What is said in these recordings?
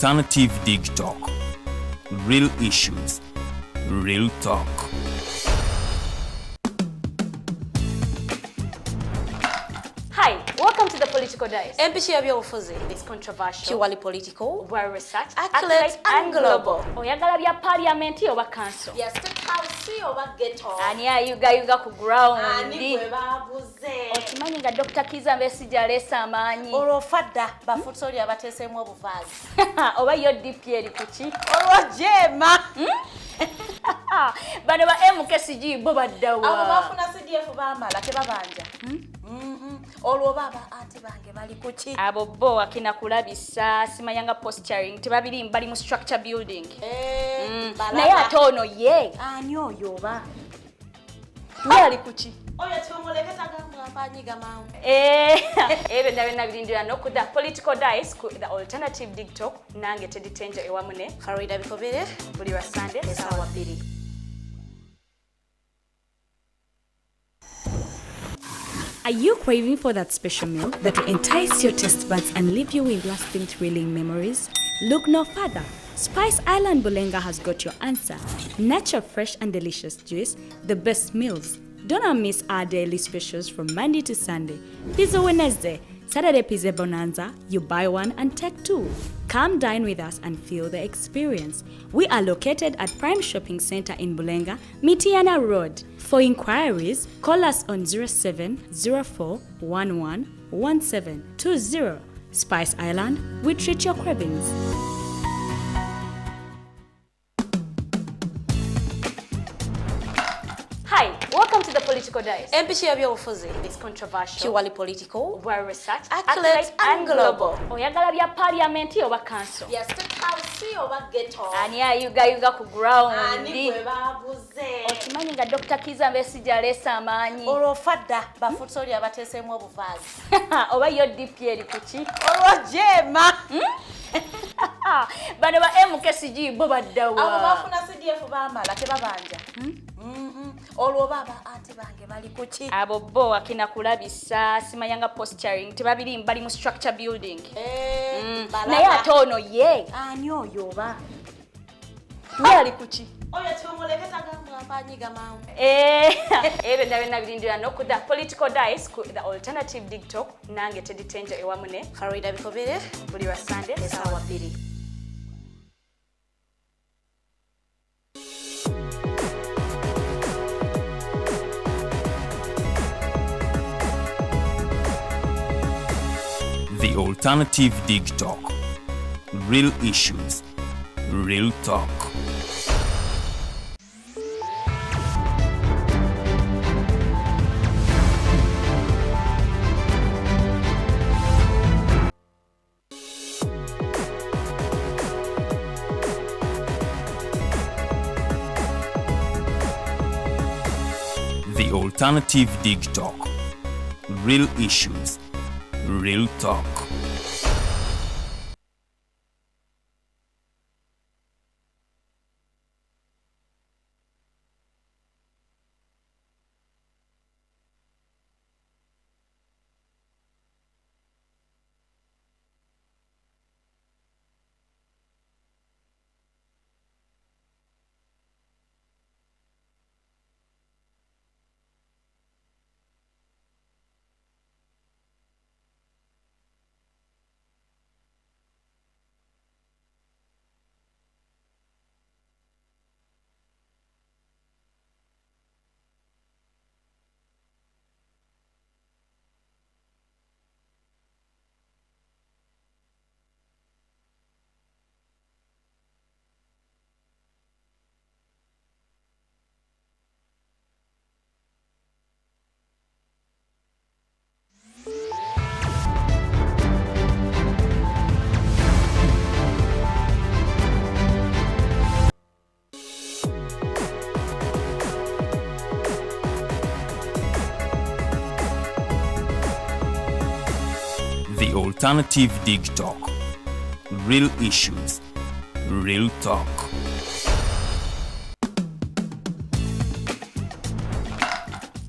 Alternative Dig Talk. Real issues, real talk. Hi, welcome to the Political Dice. Empishi ebyobufuzi. It's controversial, Purely political, well researched, accurate and global. Oyagala bya parliament oba council. Yes, State House oba ghetto. Ani ayuga ku ground. Ani gwe baabuze. Okimanyi nga Dr. Kiza Besigye aleese amaanyi. Olwofadda bafutsoli abateeseemu obuvaazi. Oba yo DP eri kuki? Olwojema. Bano ba MKCG bo baddawa. Abo bafuna CDF baamala tebabanja. Olwo baba ate bange bali kuki? Abo bo akina kulabisa simanyanga posturing tebabiri mbali mu structure building. Naye ate ono ye. Ani oyo oba? Yali kuki? Oyo kyomuleketa gamba mpanyiga mawu. Ebe ndabena birindira no kuda Political Dice ku the Alternative Dig Talk nange teditenja ewamune. Farida bikobere Buli wa Sunday sawa 2. Are you craving for that special meal that will entice your taste buds and leave you with lasting thrilling memories? Look no further. Spice Island Bulenga has got your answer. Natural, fresh and delicious juice, the best meals. Don't miss our daily specials from Monday to Sunday. Pizza Wednesday, Saturday Pizza Bonanza, you buy one and take two. Come dine with us and feel the experience. We are located at Prime Shopping Center in Bulenga, Mitiana Road. For inquiries, call us on 0704111720. Spice Island, we treat your cravings. Hi, welcome to the Political Dice. Empishi ebyobufuzi. It's controversial, Purely political, well researched, accurate and global. Oyagala bya parliament oba council. Yes, State House oba ghetto. Ani ayuga ku ground. Ani gwe baabuze. Okimanyi nga Dr. Kiza Besigye aleese amaanyi. Olwofadda bafutsoli abateeseemu obuvaazi. Oba yo DP eri kuki? Olwojema. Bano ba MKCG bo baddawa. Abo bafuna CDF baamala tebabanja. Olwo baba ate bange bali kuki? Abo bo akina kulabisa simanyanga posturing tebabiri mbali mu structure building. Naye ate ono ye. Ani oyo oba? Yali kuki? Oyo kyomuleketa gamba mpanyiga mawu. Ebe ndabena birindira no kuda Political Dice ku the Alternative Dig Talk nange teditenja ewamune. Farida bikobere Buli wa Sunday sawa 2. The Alternative Dig Talk. Real issues, real talk. The Alternative Dig Talk. Real issues, real talk. The Alternative Dig Talk. Real issues, real talk.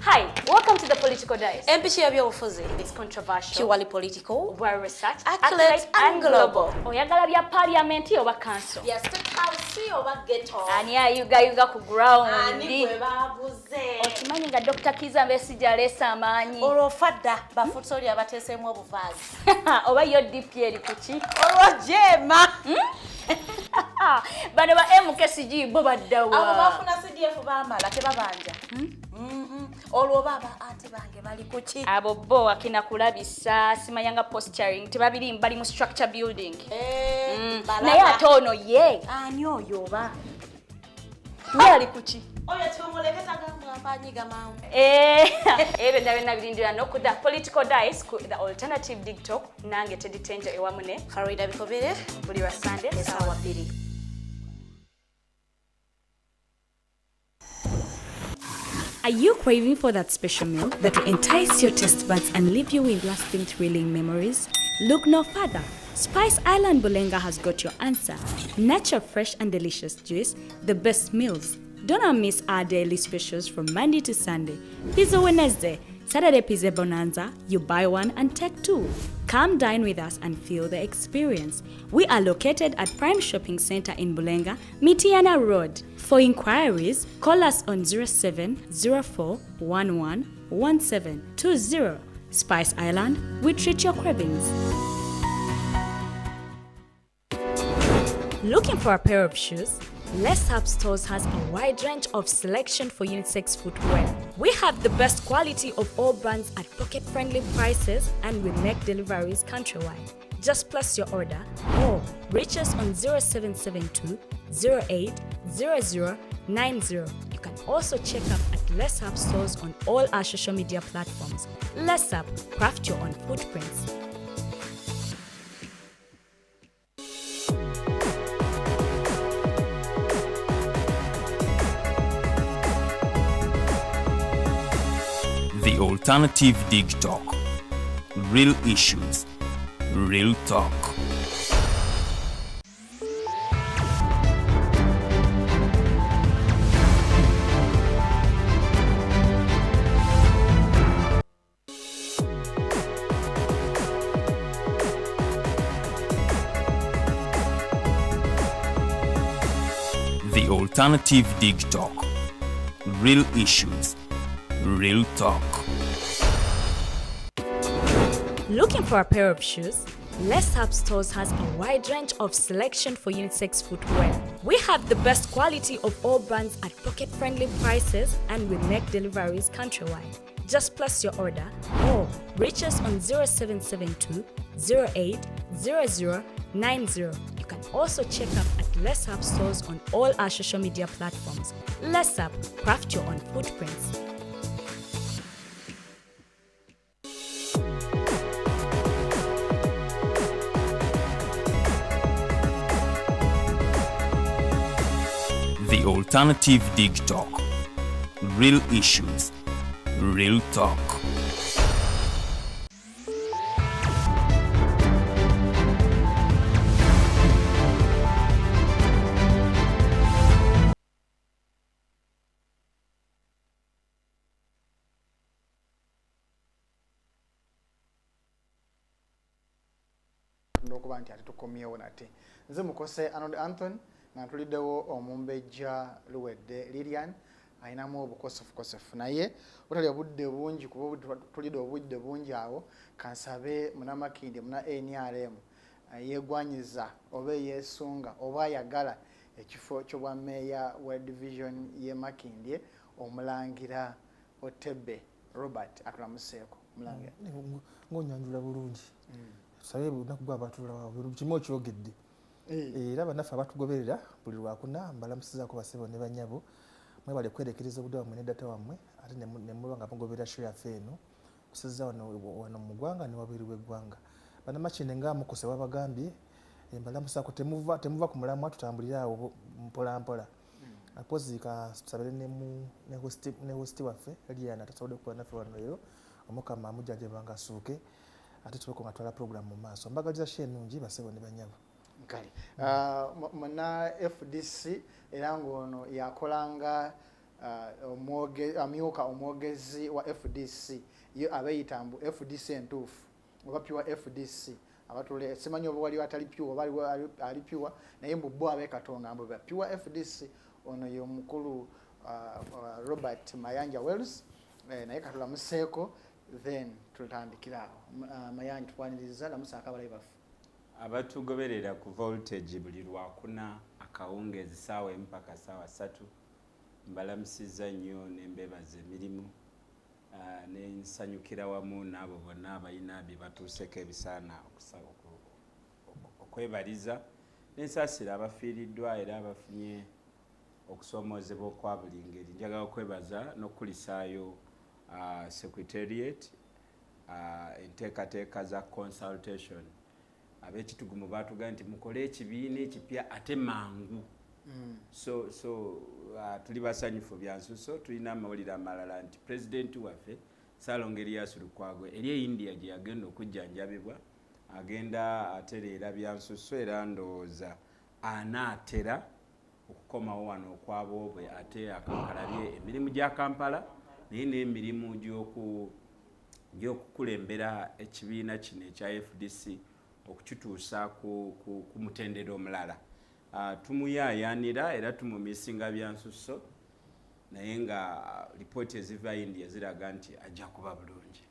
Hi, welcome to the Political dice. Empichi ebyobufuzi. It's controversial. Purely political. Well researched. Accurate and global. Oyagala bya parliament oba council. Yes, State House oba ghetto. Ani ayuga ku ground. Ani gwe babuze. Okimanyi nga Dr. Kiza Besigye aleese amaanyi. Olwo fadda bafutoli abateeseemu obuvaazi. Oba yo DP eri kuki? Olwo jeema. Bano ba MKCG bo baddawa. Abo bafuna CDF baamala tebabanja. Olwo baba ate bange bali kuki? Abo bo akina kulabisa simayanga posturing tebabiri bali mu structure building. Naye ate ono ye. Ani oyo oba? Yali kuki? Oyo tumuleketa gamba mpanyiga mawu. Ebe ndabena birindira nokuda political dice ku the alternative TikTok nange teditenja ewamune. Farida bikobere Buli wa Sunday esawa 2. Are you craving for that special meal that will entice your taste buds and leave you with lasting thrilling memories? Look no further. Spice Island Bulenga has got your answer. Natural, fresh and delicious juice, the best meals. Don't miss our daily specials from Monday to Sunday. Pizza Wednesday, Saturday Pizza Bonanza, you buy one and take two. Come dine with us and feel the experience. We are located at Prime Shopping Center in Bulenga, Mitiana Road. For inquiries, call us on 0704111720. Spice Island, we treat your cravings. Looking for a pair of shoes? Les Hub Stores has a wide range of selection for unisex footwear. We have the best quality of all brands at pocket-friendly prices and we make deliveries countrywide. Just place your order or reach us on 0772 080090. You can also check up at Les Hub Stores on all our social media platforms. Les Hub, craft your own footprints. The Alternative TikTok. Real issues, real talk. The Alternative TikTok. Real issues, real talk. Looking for a pair of shoes? Les Hub Stores has a wide range of selection for unisex footwear. We have the best quality of all brands at pocket-friendly prices and we make deliveries countrywide. Just place your order or reach us on 0772 080090. You can also check up at Les Hub Stores on all our social media platforms. Les Hub, craft your own footprints. The Alternative TikTok. Real issues, real talk. Ndokuba nti ate tukomyewo nate. Nze mukose Arnold Anthony nga tuliddewo omumbejja luwedde Lilian ayinamu obukosefu naye butali obudde bungi kuba tulidde obudde bungi awo kansabe munamakindi muna NRM yegwanyiza oba yesunga oba yagala ekifo ky'obwa meya wa division ye Makindye omulangira Otebe Robert atulamuseeko mulangira ngonyanjula bulungi sabe nakugwa batula wawe kimo kyogedde era banafa batugoberera buli lwakuna mbalamusizaako basebo ne banyabo mwe bali kwerekereza obudde mu ne data wamwe ate ne mulanga mugoberera show ya feno kusiza wano mu ggwanga ne wabiri w'eggwanga banamachine nga mukose babagambye mbalamusaako temuva ku mulamwa tutambulira awo mpola mpola apozika sabere ne hosti waffe Eliana tasobola okuba naffe wano leero omukama amujjaje banga suuke ate tubeko nga twala program mu maaso mbagaliza show ennungi basebo ne banyabo kale muna FDC era ngono yakolanga amyuka omwogezi wa FDC yo abayita mbu FDC entuufu oba pure FDC abatule simanyi oba wali atali pure oba ali pure naye mbu bo abekatonga mbu pure FDC ono ye mukulu Robert Mayanja Wells naye katula museeko then tutandikirawo Mayanja tukwaniriza lamusaka abalayi baffe abatugoberera ku voltage buli lwakuna akawungeezi ssaawa mpaka ssaawa 3 mbalamusiza nnyo nembebaza emirimu nensanyukira wamu n'abo bonna abalina bye batuuseko ebisaana okwebaliza nensasira abafiiriddwa era abafunye okusoomoozebwa okwa buli ngeri. Njagala okwebaza n'okulisaayo secretariat enteekateeka za consultation ab'ekitugumu baatugaa nti mukole ekibiina ekipya ate mangu. So tuli basanyufu bya nsuso. Tulina amawulire amalala nti pulezidenti waffe Ssaalongeriyasi Lukwago eri e India gye yagenda okujjanjabibwa agenda atereera bya nsuso era ndowooza anaatera okukomawo wano okwaboobwe ate akakalabye emirimu gya Kampala naye n'emirimu gy'okukulembera ekibiina kino ekya FDC okukituusa ku mutendera omulala. Tumuyaayaanira era tumumisinga bya nsuso naye nga lipooti eziva India ziraga nti ajja kuba bulungi.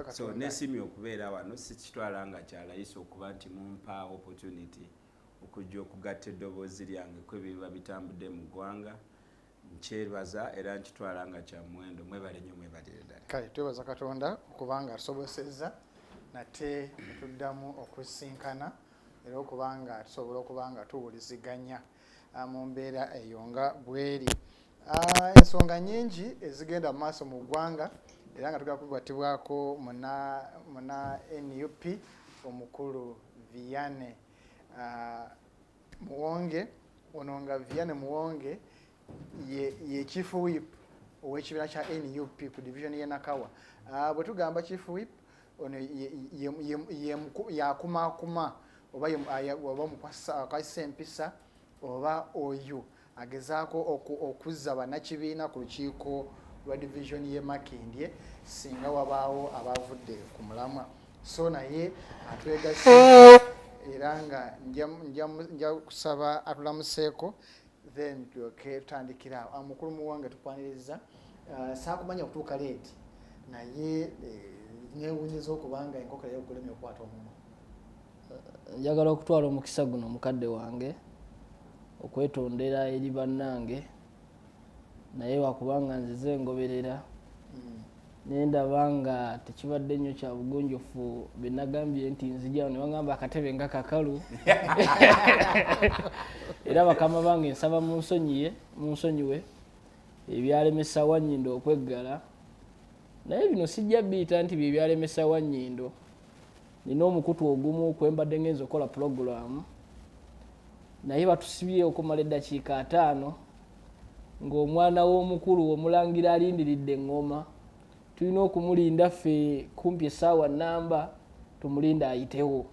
So nesimye okubeera wano sikitwala nga kyalayisa okuba nti mumpa opportunity okujja okugatta eddoboozi lyange ku ebiba bitambudde mu ggwanga. Nkyebaza era nkitwala nga kya muwendo. Mwebale nnyo mwebalire ddala. Kale twebaza Katonda okubanga atusobozesezza nate tuddamu okusinkana era okubanga tusobola okubanga tuwuliziganya mu mbeera eyo nga bweri. Ensonga nyingi ezigenda mu maaso mu ggwanga era nga tugenda kukwatibwako muna NUP omukulu Viane Muwonge. Ono nga Viane Muwonge ye chief whip ow'ekibiina kya NUP ku division y'e Nakawa. Bwe tugamba chief whip ono yakumakuma oba mukwasa empisa oba oyo agezaako okuzza bannakibiina ku lukiiko lwa division y'e Makindye singa wabaawo abavudde ku mulamwa. So naye atwegase era nga nja kusaba atulamuseeko then tutandikira mukulu Muwonge tukwaniriza saakumanya kutuuka leeti naye neewunyiza okubanga enkoko y'okulemya okwata omumwa. Njagala okutwala omukisa guno mukadde wange okwetondera eri bannange naye wakubanga nzize ngoberera nendaba nga tekibadde nnyo kya bugonjofu bye nagambye nti nzijjawo ne bagamba akatebe nga kakalu era bakama bange nsaba munsonyiwe ebyalemesa Wannyindo okweggala naye bino sijja biyita nti bye byalemesa Wannyindo. Nina omukutu ogumu kwembadde ngenza okola pulogulaamu naye batusibye okumala eddakiika 5 ng'omwana w'omukulu omulangira alindiridde eŋŋoma. Tulina okumulinda ffe kumpi essaawa nnamba tumulinda ayitewo.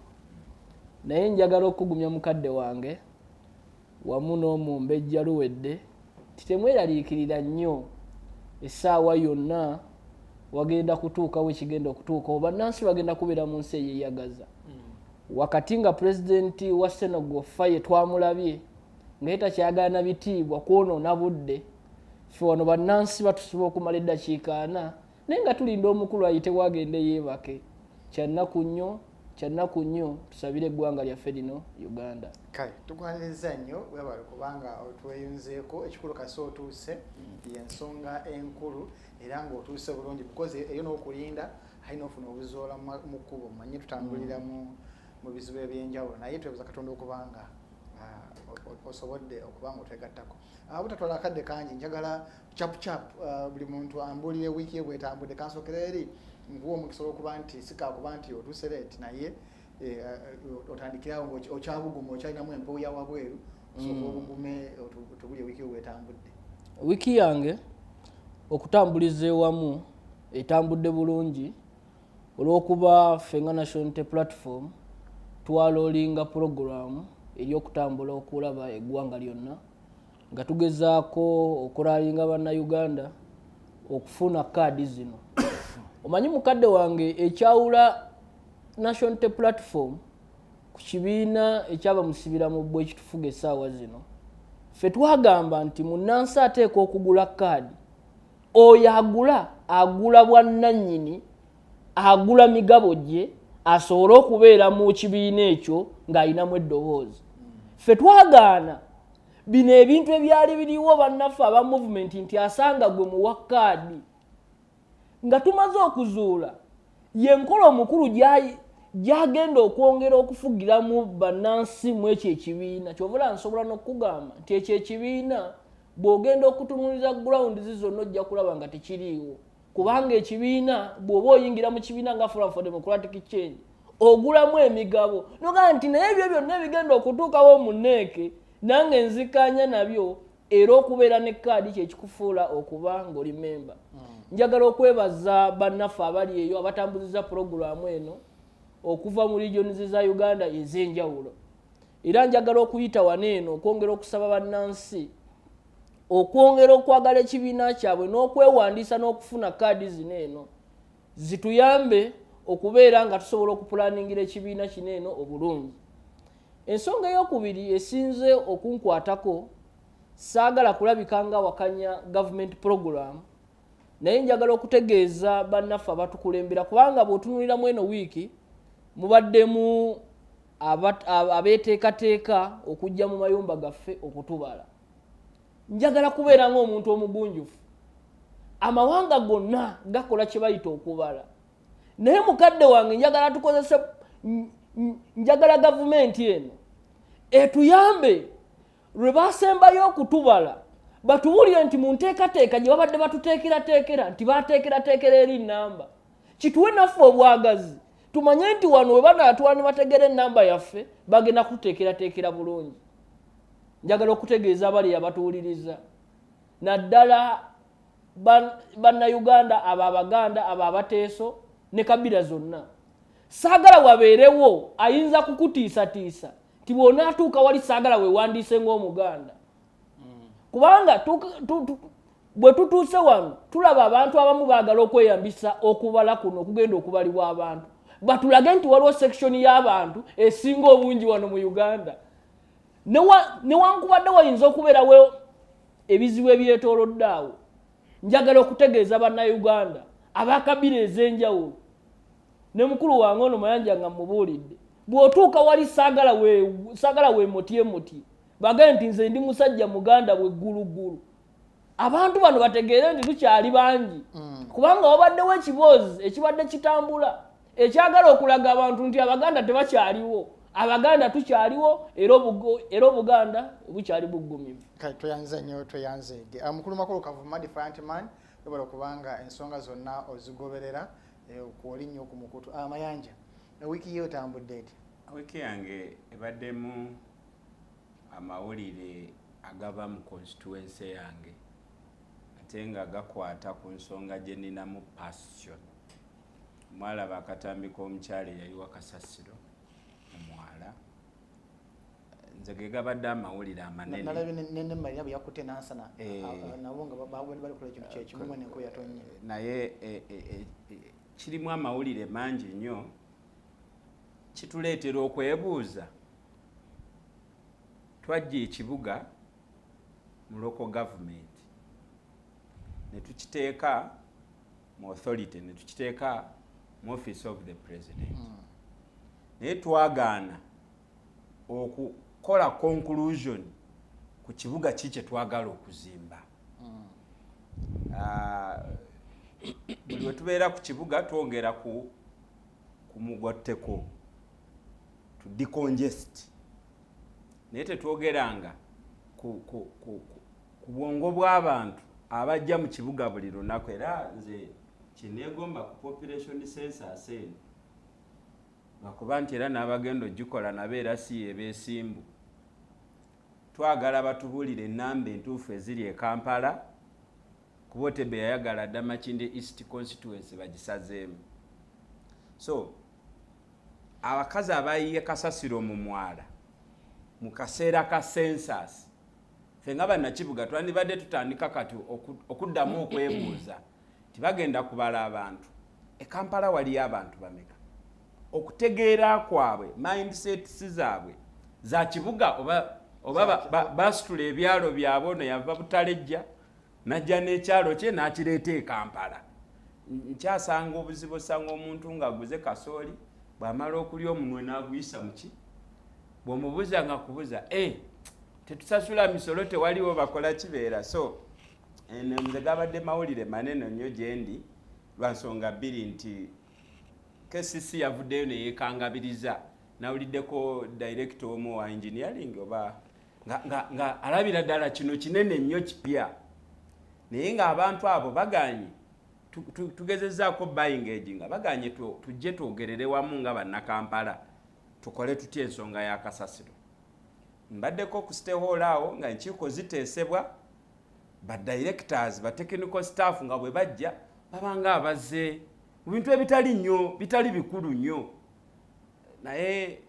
Naye njagala okugumya mukadde wange wamu n'omumbejja luwedde titemweraliikirira nnyo essaawa yonna wagenda kutuuka wekigenda okutuuka oba nansi bagenda kubeera mu nsi eyeyagaza. Wakati nga pulezidenti wa Senegal Faye twamulabye nga takyagaana bitiibwa kwonoona budde ffe wano bannansi batusiba okumala eddakiika 4 naye nga tulinda omukulu ayitewo agende yeebake. Kyannaku nnyo tusabire eggwanga lyaffe lino Uganda. Kale tukwaniriza nnyo webale kubanga otweyunzeeko ekikulu kasi otuuse yensonga enkulu era ng'otuuse bulungi because eyo n'okulinda alina ofuna obuzoola mu kkubo manye tutambulira mu bizibu ebyenjawulo naye twebaza Katonda okubanga osobodde okubanga otwegattako. Butatwala akadde kangi njagala chap buli muntu ambulire wiiki ye bwetambudde kansokera eri nguwo omukisa okuba nti sikakuba nti otuuse leeti naye otandikirawo okyabuguma okyalinamu empewo ya wabweru osobola obugume otubulye wiiki ye bwetambudde. Wiiki yange okutambuliza ewamu etambudde bulungi olw'okuba ffe nga National Unity Platform twaloolinga pulogulaamu ery'okutambula okulaba eggwanga lyonna nga tugezaako okulaalinga bannayuganda okufuna kaadi zino. Omanyi mukadde wange ekyawula National Unity Platform ku kibiina ekyaba musibira mu bbwe ekitufuga essaawa zino, ffe twagamba nti munnansi ateeka okugula kaadi, oyo agula bwannannyini, agula migabo gye, asobole okubeera mu kibiina ekyo ng'alinamu eddoboozi. Ffe twagaana bino ebintu ebyali biriwo bannaffe aba movement nti asanga gwe muwa kaadi, nga tumaze okuzuula yenkola omukulu gyagenda okwongera okufugiramu bannansi mu ekyo ekibiina. Kyovula nsobola n'okugamba nti ekyo ekibiina bw'ogenda okutunuulira grounds zonna ojja kulaba nga tekiriiwo, kubanga ekibiina bw'oba oyingira mu kibiina nga Forum for Democratic Change ogulamu emigabo noga nti naye ebyo byonna ebigenda okutuukawo mu nneeke nange nzikanya nabyo, era okubeera ne kaadi kyekikufuula okuba ng'oli memba. Njagala okwebaza bannaffe abali eyo abatambuziza puroguramu eno okuva mu regions za Uganda ez'enjawulo, era njagala okuyita wano eno okwongera okusaba bannansi okwongera okwagala ekibiina kyabwe n'okwewandiisa n'okufuna kaadi zino eno zituyambe okubeera nga tusobola okupulaningira ekibiina kino eno obulungi. Ensonga ey'okubiri esinze okunkwatako, saagala kulabika nga wakanya government program, naye njagala okutegeeza bannaffe abatukulembera, kubanga bw'otunuuliramu eno wiiki mubaddemu abeeteekateeka okujja mu mayumba gaffe okutubala. Njagala kubeera ng'omuntu omugunjufu. Amawanga gonna gakola kye bayita okubala, naye mukadde wange njagala tukozese, njagala gavumenti eno etuyambe lwe basembayo okutubala batuwulire nti mu nteekateeka gye babadde batuteekerateekera nti bateekerateekera eri nnamba, kituwe naffe obwagazi tumanye nti wano we banaatuwa ne bategera ennamba yaffe bagenda kututeekerateekera bulungi. Njagala okutegeeza abali abatuwuliriza naddala bannayuganda abo Abaganda abo Abateeso ne kabira zonna, saagala wabeerewo ayinza kukutiisatiisa nti bw'onaatuuka wali saagala weewandiise ng'Omuganda. Kubanga bwe tutuuse wano tulaba abantu abamu baagala okweyambisa okubala kuno okugenda okubalibwa abantu, batulage nti waliwo section y'abantu esinga obungi wano mu Uganda. Newankubadde wayinza okubeerawo ebizibu ebyetoolodde awo, njagala okutegeeza bannayuganda abakabira ez'enjawulo ne mukulu wange ono Mayanja nga mubuulidde, bw'otuuka wali saagala weemutye bagende nti nze ndi musajja Muganda bwe ggulugulu. Abantu bano bategeere nti tukyali bangi, kubanga wabaddewo ekiboozi ekibadde kitambula ekyagala okulaga abantu nti Abaganda tebakyaliwo, Abaganda tukyaliwo era Obuganda bukyali buggumivu. Kati toyanze nnyo toyanze. Mukulu makulu Kavuma Defiant Man, webala kubanga ensonga zonna ozigoberera okuoli nnyo ku mukutu. Mayanja, wiiki yo otambudde eti? Wiiki yange ebaddemu amawulire agava mu constituency yange ate nga gakwata ku nsonga gye nninamu passion. Mwalaba akatambi k'omukyala eyayiwa kasasiro omwala, nze ge gabadde amawulire amanene. Nalabye ne Maria bwe yakutte n'ansana nabo nga bali kola ekintu kyekimu n'enkuba yatonnya. Naye kirimu amawulire mangi nnyo, kituleetera okwebuuza. Twajja ekibuga mu local government ne tukiteeka mu authority, ne tukiteeka mu office of the president. Naye twagaana okukola conclusion ku kibuga kikye twagala okuzimba. Buli we tubeera ku kibuga twongera ku mugotteko to decongest, naye tetwogeranga ku bwongo bw'abantu abajja mu kibuga buli lunaku. Era nze kineegomba ku population census eno lwakuba nti era n'abagenda ogikola nabo era si ebeesimbu. Twagala batubuulire ennamba entuufu eziri e Kampala, kuba Otebe yayagala dda Makindye East constituency bagisazeemu. So abakazi abayiye kasasiro mu mwala mu kaseera ka census, ffe nga bannakibuga twandibadde tutandika kati okuddamu okwebuuza tibagenda kubala abantu. E Kampala waliyo abantu bameka. Okutegeera kwabwe mindset zaabwe za kibuga oba basitula ebyalo byabwe ono yava Butalejja najja n'ekyalo kye n'akireeta e Kampala. Nkyasanga obuzibu osanga omuntu ng'aguze kasooli bw'amala okulya omunwe n'aguyisa mu ki bw'omubuuza nga kubuza tetusasula misolo tewaliwo bakola kibeera. So nze gabadde mawulire manene nnyo gye ndi lwa nsonga bbiri nti KCC yavuddeyo ne yeekangabiriza nawuliddeko director omu wa engineering oba nga alabira ddala kino kinene nnyo kipya naye ng'abantu abo baganye tugezezzaako buying age nga baganye tujje twogerere wamu nga bannakampala tukole tutya ensonga ya kasasiro. Mbaddeko ku stakeholder awo nga enkiiko ziteesebwa ba directors ba technical staff nga bwe bajja babanga abazze mu bintu ebitali nnyo bitali bikulu nnyo naye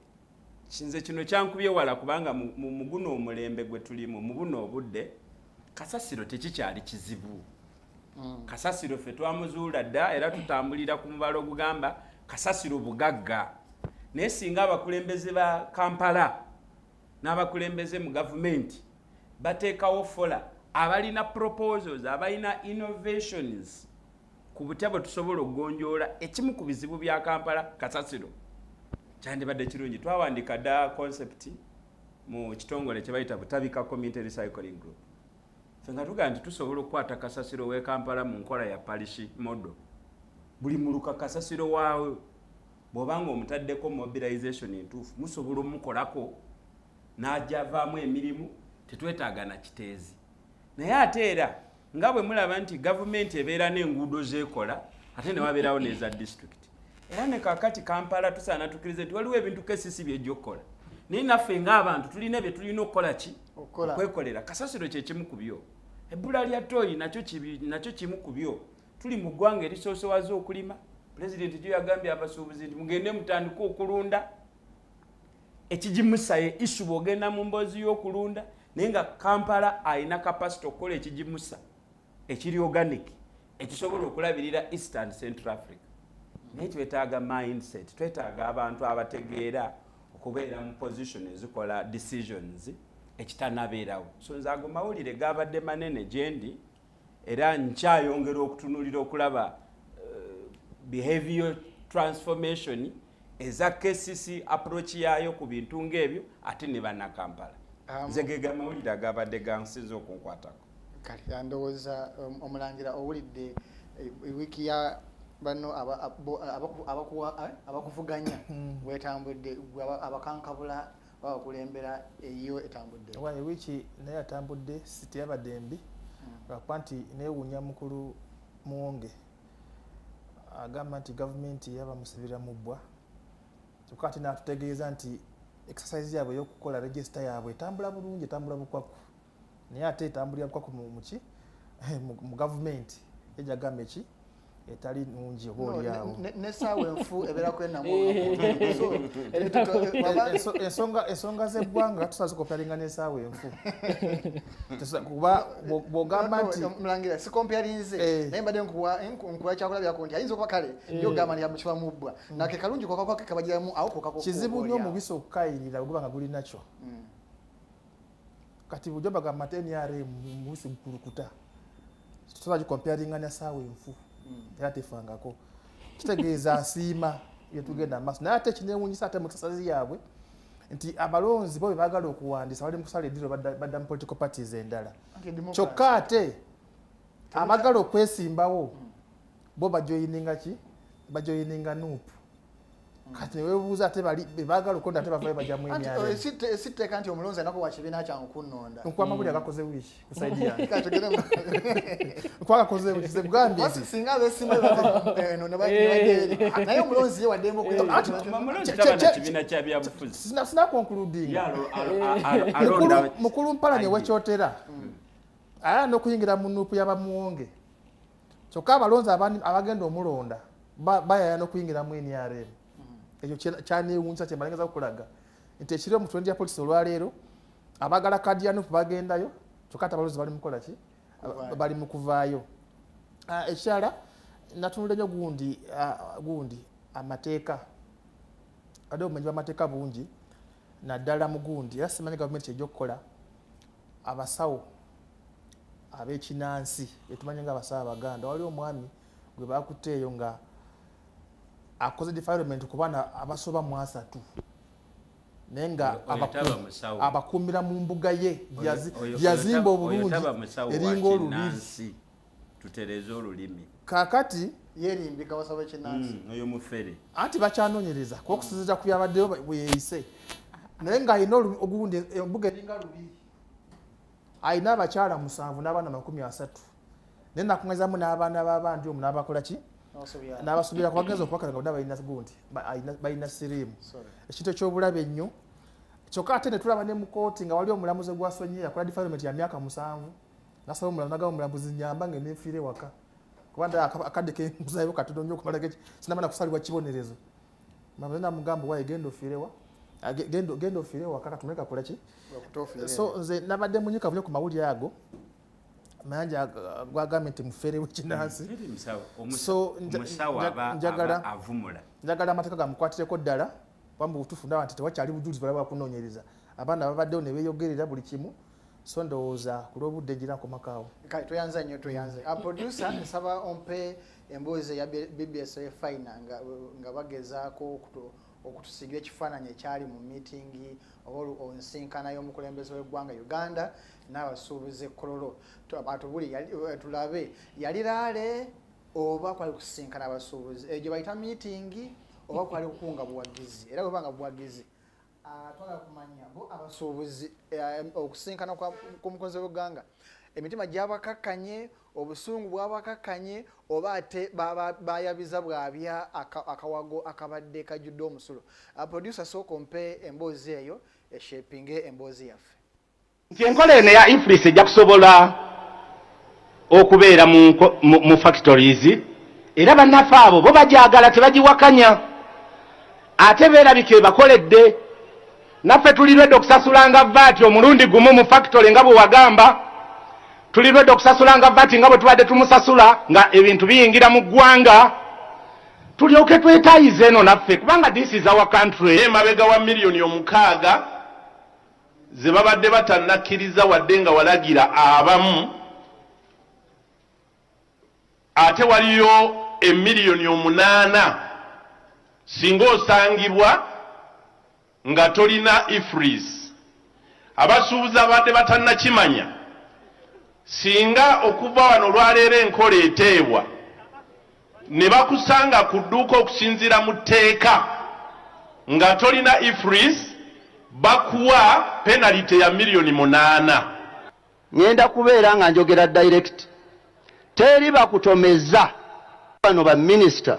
kinze kino kyankubye wala kubanga mu guno omulembe gwe tulimu mu buno obudde kasasiro tekikyali kizibu. Kasasiro ffe twamuzuula dda era tutambulira ku mubala ogugamba kasasiro bugagga naye singa abakulembeze ba Kampala n'abakulembeze mu gavumenti bateekawo fola abalina proposals abalina innovations ku butya bwe tusobola okugonjoola ekimu ku bizibu bya Kampala kasasiro kyandibadde kirungi. Twawandika dda concept mu kitongole kye bayita Butabika Community Recycling Group. Ffe nga tugaa nti tusobola okukwata kasasiro w'e Kampala mu nkola ya parish model. Buli muluka kasasiro waawe bw'obanga omutaddeko mobilization entuufu musobola omukolako n'ajavaamu emirimu tetwetaaga na kiteezi. Naye ate era nga bwe mulaba nti gavumenti ebeera n'enguudo z'ekola ate ne wabeerawo n'eza district. Era ne kaakati Kampala tusaana tukkirize nti waliwo ebintu KCC by'ejja okukola naye naffe ng'abantu tulina bye tulina okukola ki okwekolera. Kasasiro kye kimu ku byo. Ebbula lya ttooyi nakyo kimu ku byo. Tuli mu ggwanga erisoosowaza okulima. Pulezidenti gyo yagambye abasuubuzi nti mugende mutandike okulunda. Ekigimusa ye isu bw'ogenda mu mboozi y'okulunda naye nga Kampala alina kapasite okukola ekigimusa ekiri organic ekisobola okulabirira East and Central Africa. Naye twetaaga mindset, twetaaga abantu abategeera okubeera mu position ezikola decisions ekitanabeerawo. So nze ago mawulire gabadde manene gye ndi era nkyayongera okutunulira okulaba behavior transformation eza KCC approach yaayo ku bintu ng'ebyo ate ne bannakampala. Nze ge gamawulire agabadde gansinza okunkwatako. Kati yandowooza omulangira owulidde wiiki ya bano abakuvuganya wetambudde abakankabula babakulembera eyo etambudde. Wa wiiki naye atambudde siti yabadde mbi lwakuba nti neewuunya mukulu Muwonge agamba nti gavumenti yabamusibira mu bbwa kyokka ate n'atutegeeza nti exercise yaabwe y'okukola register yaabwe etambula bulungi etambula bukwaku naye ate etambulira bukwaku mu gavumenti ejagamba eki etali nungi oba oliawo nesaawa enfu ebeerako ensonga z'eggwanga tusaze kopyalinga nesaawa enfu kuba bw'ogamba nti mulangira si kompyalinze naye mbadde nkuwa kyakulabirako nti ayinza okuba kale yogamba nti yamukiba mu bbwa nake kalungi kokakake kabagiramu awo kokako kizibu nnyo omubisi okukayirira oguba nga guli nakyo kati bujjo bagamba nti NRM mubisi gukulukuta tusobola gikompyalinga nesaawa enfu era tefangako kitegeeza asiima yetugenda amaaso naye ate kinewunyisa ate mu exercise yaabwe nti abalonzi bo bebaagala okuwandiisa bali mu kusala eddiro badda mu political parties endala kyokka ate abagala okwesimbawo bo bajoyininga ki bajoyininga nuupu kati newebuuza ate bebaagala okonda ate bavayo bajja mu emyalo sitteeka nti omulonzi anako wa kibiina kyangu kunnonda nkwamaguli agakoze wiiki kusaidi yange nkwagakoze wiiki zegambye nti singa abeesimba eno naye omulonzi ye waddemu kibiina kya byabufuzi sinakonkuludinga mukulu mpalanye wekyotera ayala n'okuyingira mu nuupu y'abamuwonge kyokka abalonzi abagenda omulonda bayaya n'okuyingira mu NRM ekyo kyanewunyisa kyembalengeeza okulaga nti ekiri omutwende ya polisi olwaleero abagala kadi ya nuupu bagendayo kyokka ate abalonzi bali mukola ki bali mu kuvaayo ekirala natunula nnyo gundi amateeka ate obumenyi bw'amateeka bungi naddala mu gundi era simanyi gavumenti kyejja okukola abasawo ab'ekinansi etumanyi nga abasawo abaganda wali omwami gwe bakutte eyo nga akoze defilement ku baana abasoba mu 3 naye nga abakuumira mu mbuga ye yazimba obulungi eringa olulimi tutereze olulimi kakati yerimbika basaba ekinansi oyo mufere anti bakyanoonyereza kuba ku byabaddeyo bwe yeeyise naye ng'alina ogundi embuga eringa 2 alina abakyala 7 n'abaana 30 naye nakuŋŋazamu n'abaana b'abandi omu n'abakola ki n'abasuubira kubagenza okubakala nga bonna balina gundi balina siriimu ekintu ekyobulabe ennyo kyokka ate ne tulaba ne mu kooti nga wali omulamuzi gwasonye yakola defilement ya myaka 7 nasaba omulamuzi nagamba omulamuzi nyamba nga nenfiire waka kubanga akadde kembuzayo katono nnyo okumala sinamana kusalibwa kibonerezo mama namugamba waye genda ofiirewa genda ofiirewa waka katumuleka kola ki so nze nabadde munyika vunye ku mawulire ago Mayanja gwa gavumenti mufere w'ekinansi so njagala amateeka gamukwatireko ddala wambu butuufu ndaba nti tewakyali bujulizi balaba bakunoonyereza abaana babaddewo ne beeyogerera buli kimu so ndowooza ku lw'obudde ngira nkomakaawo tuyanze nnyo tuyanze producer nsaba ompe emboozi eya BBS Fina nga bagezaako okutusigira ekifaananyi ekyali mu miitingi oba onsinkana y'omukulembeze w'eggwanga Uganda n'abasuubuzi Kololo atubuli tulabe yali laale oba kwali kusinkana abasuubuzi egyo bayita miitingi oba kwali kukunga buwagizi era bwebanga buwagizi twagala kumanya bo abasuubuzi okusinkana kw'omukozi w'eggwanga emitima gyabakakkanye obusungu bwabakakkanye oba ate bayabiza bwabya akawago akabadde kajjudde omusulo producer sooka ompe emboozi eyo eshepinge emboozi yaffe nti enkola eno ya influence ejja kusobola okubeera mu factories era bannaffe abo bo bagyagala tebagiwakanya ate beerabike bakoledde naffe tulirwedde okusasulanga vaati omulundi gumu mu factory nga bwe wagamba tulirwedde okusasulanga vaati nga bwe tubadde tumusasula nga ebintu biyingira mu ggwanga tulyoke twetaayize eno naffe kubanga this is our country emabega wa miliyoni 6 ze babadde batannakkiriza wadde nga walagira abamu ate waliyo emiliyoni 8 singa osangibwa nga tolina ifris abasuubuzi abadde batannakimanya singa okuva wano olwaleero enkola eteebwa ne bakusanga ku dduuka okusinziira mu tteeka nga tolina ifris bakuwa penalite ya miliyoni 8 ngenda kubeera nga njogera direct teri bakutomeza bano ba minisita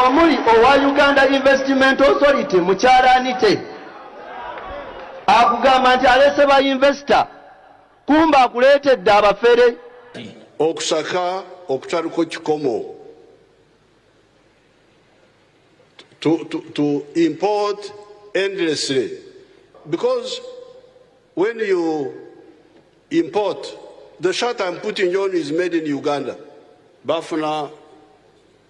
omuli owa Uganda Investment Authority mukyalaanite akugamba nti alese ba investor kumba akuleetedde abafere okusaka okutaliko kikomo to import endlessly because when you import the shirt I'm putting on is made in Uganda bafuna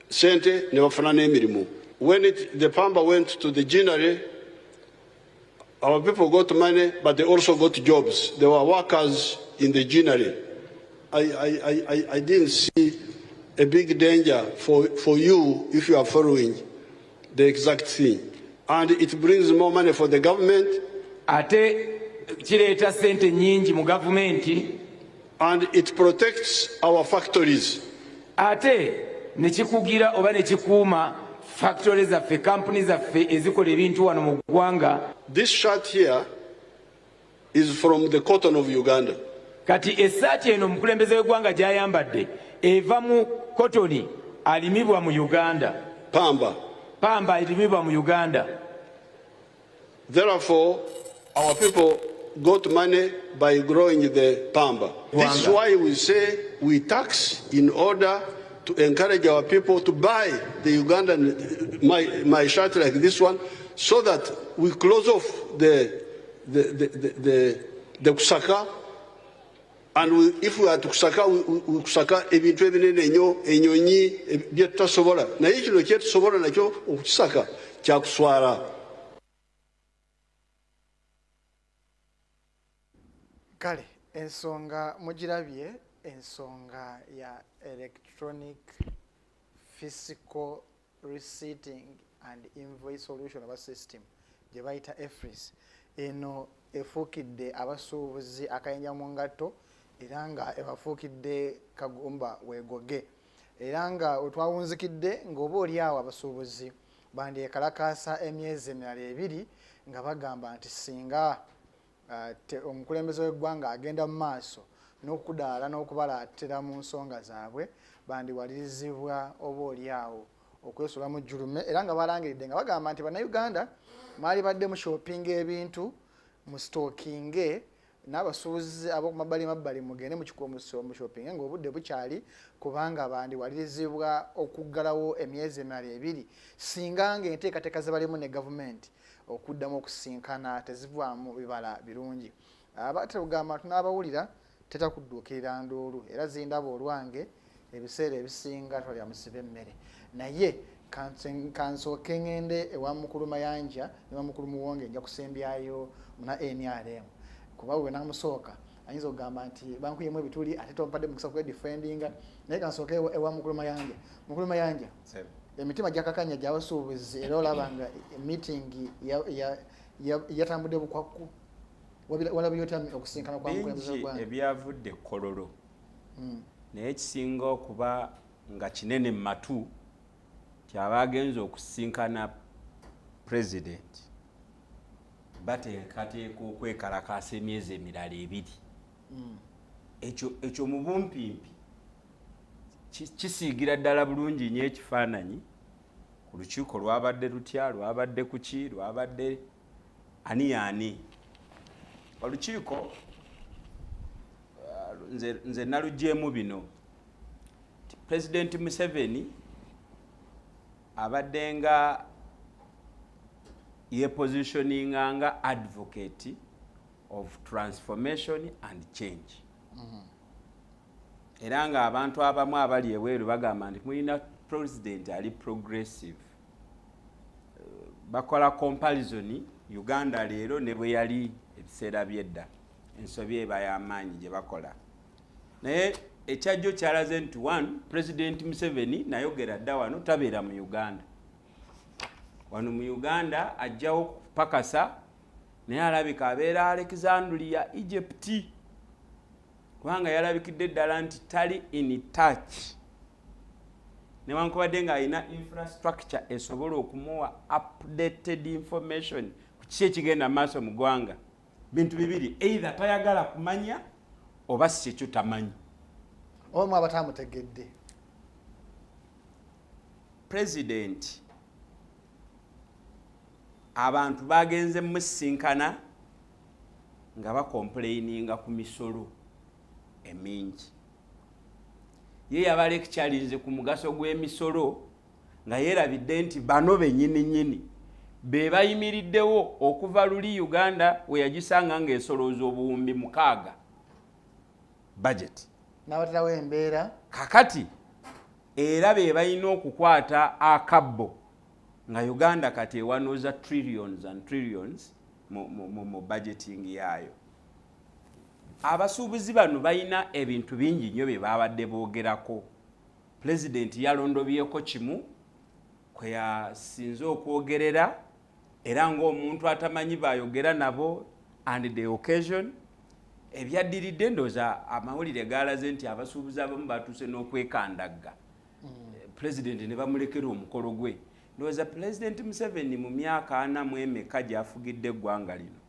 sente ne bafuna n'emirimu when the pamba went to the ginnery our people got money but they also got jobs there were workers in the ginnery I didn't see a big danger for you if you are following the exact thing and it brings more money for the government ate kireeta sente nyingi mu gavumenti and it protects our factories ate ne kikugira oba ne kikuuma factories zaffe companies zaffe ezikola ebintu wano mu ggwanga. This shirt here is from the cotton of Uganda. Kati esaati eno omukulembeze w'eggwanga gy'ayambadde eva mu kotoni alimibwa mu Uganda. Pamba elimibwa mu Uganda. Therefore, our people got money by growing the pamba. This is why we say we tax in order to encourage our people to buy the Ugandan, my shirt like this one, so that we close off the kusaka And if we are to kusaka ebintu ebinene nnyo enyonyi bye tutasobola naye kino kye tusobola nakyo okukisaka kyakuswala. Kale ensonga mugirabye ensonga ya electronic physical receipting and invoice solution of system gye bayita EFRIS eno efuukidde abasuubuzi akayinja mu ngatto era nga ebafuukidde kagumba weegoge era nga otwawunzikidde ng'oba oli awo abasuubuzi bandyekalakaasa emyezi emirala 2 nga bagamba nti singa omukulembeze w'eggwanga agenda mu maaso n'okudaala n'okubalaatira mu nsonga zaabwe bandiwalirizibwa oba oli awo okwesula mu jjulume era nga balangiridde nga bagamba nti bannayuganda maali badde mu shopping ebintu mu stocking n'abasuubuzi ab'oku mabbali mugende mu shopping ng'obudde bukyali kubanga bandiwalirizibwa okuggalawo emyezi emirala 2 singa ng'enteekateeka ze balimu ne gavumenti okuddamu okusinkana tezivaamu bibala birungi. Abategamba tunaabawulira tetakudduukirira nduulu era zindaba olwange ebiseera ebisinga twalya musibe emmere naye kansooke ngende ewa mukulu Mayanja ne mukulu Muwonge nja kusembyayo muna NRM kuba we namusooka ayinza okugamba nti bankuyemu ebituli ate tompadde mukisa kwedifendinga naye kansooke ewa mukulu Mayanja. Mukulu Mayanja emitima gyakakanya gy'abasuubuzi era olaba nga meeting yatambudde bukwakku walaba yotya okusinkana kwa mukulembeze w'eggwanga ebyavudde kololo naye ekisinga okuba nga kinene mu matu kyaba agenza okusinkana president bateekateeka okwekalakaasa emyezi emirala 2 ekyo mu bumpimpi kisiigira ddala bulungi nnyo ekifaananyi ku lukiiko lwabadde lutya lwabadde kuki lwabadde ani olukiiko nze nalugyemu bino ti President Museveni abadde nga yepositioninga nga advocate of transformation and change era nga abantu abamu abali eweeru bagamba nti mulina president ali progressive bakola comparison Uganda leero ne bwe yali ebiseera byedda ensobi eba y'amaanyi gye bakola naye ekyajjo kyalaze nti President Museveni nayogera dda wano tabeera mu Uganda wano mu Uganda ajjawo kupakasa naye alabika abeera Alexandria Egypt kubanga yalabikidde ddala nti tali in touch newankubadde nga alina infrastructure esobola okumuwa updated information ku kiki ekigenda maaso mu ggwanga bintu bibiri either tayagala kumanya oba si kyekyo tamanyi omu abatamutegedde president abantu bagenze musinkana nga bakomplaininga ku misolo emingi ye yabale kyalinze ku mugaso gw'emisolo nga yerabidde nti bano bennyini be bayimiriddewo okuva luli Uganda we yagisanga ng'esolooza obuwumbi 6 budget n'abaterawo embeera kakati era be balina okukwata akabbo nga Uganda kati ewanooza trillions and trillions mu budgeting yaayo. Abasuubuzi bano balina ebintu bingi nnyo bye babadde boogerako. President yalondobyeko kimu kwe yasinze okwogerera era ng'omuntu atamanyi bayogera nabo and the occasion ebyaddiridde ndooza amawulire gaalaze nti abasuubuzi abamu batuuse n'okwekandagga president ne bamulekera omukolo gwe. Ndooza President Museveni mu myaka 40 gy'afugidde eggwanga lino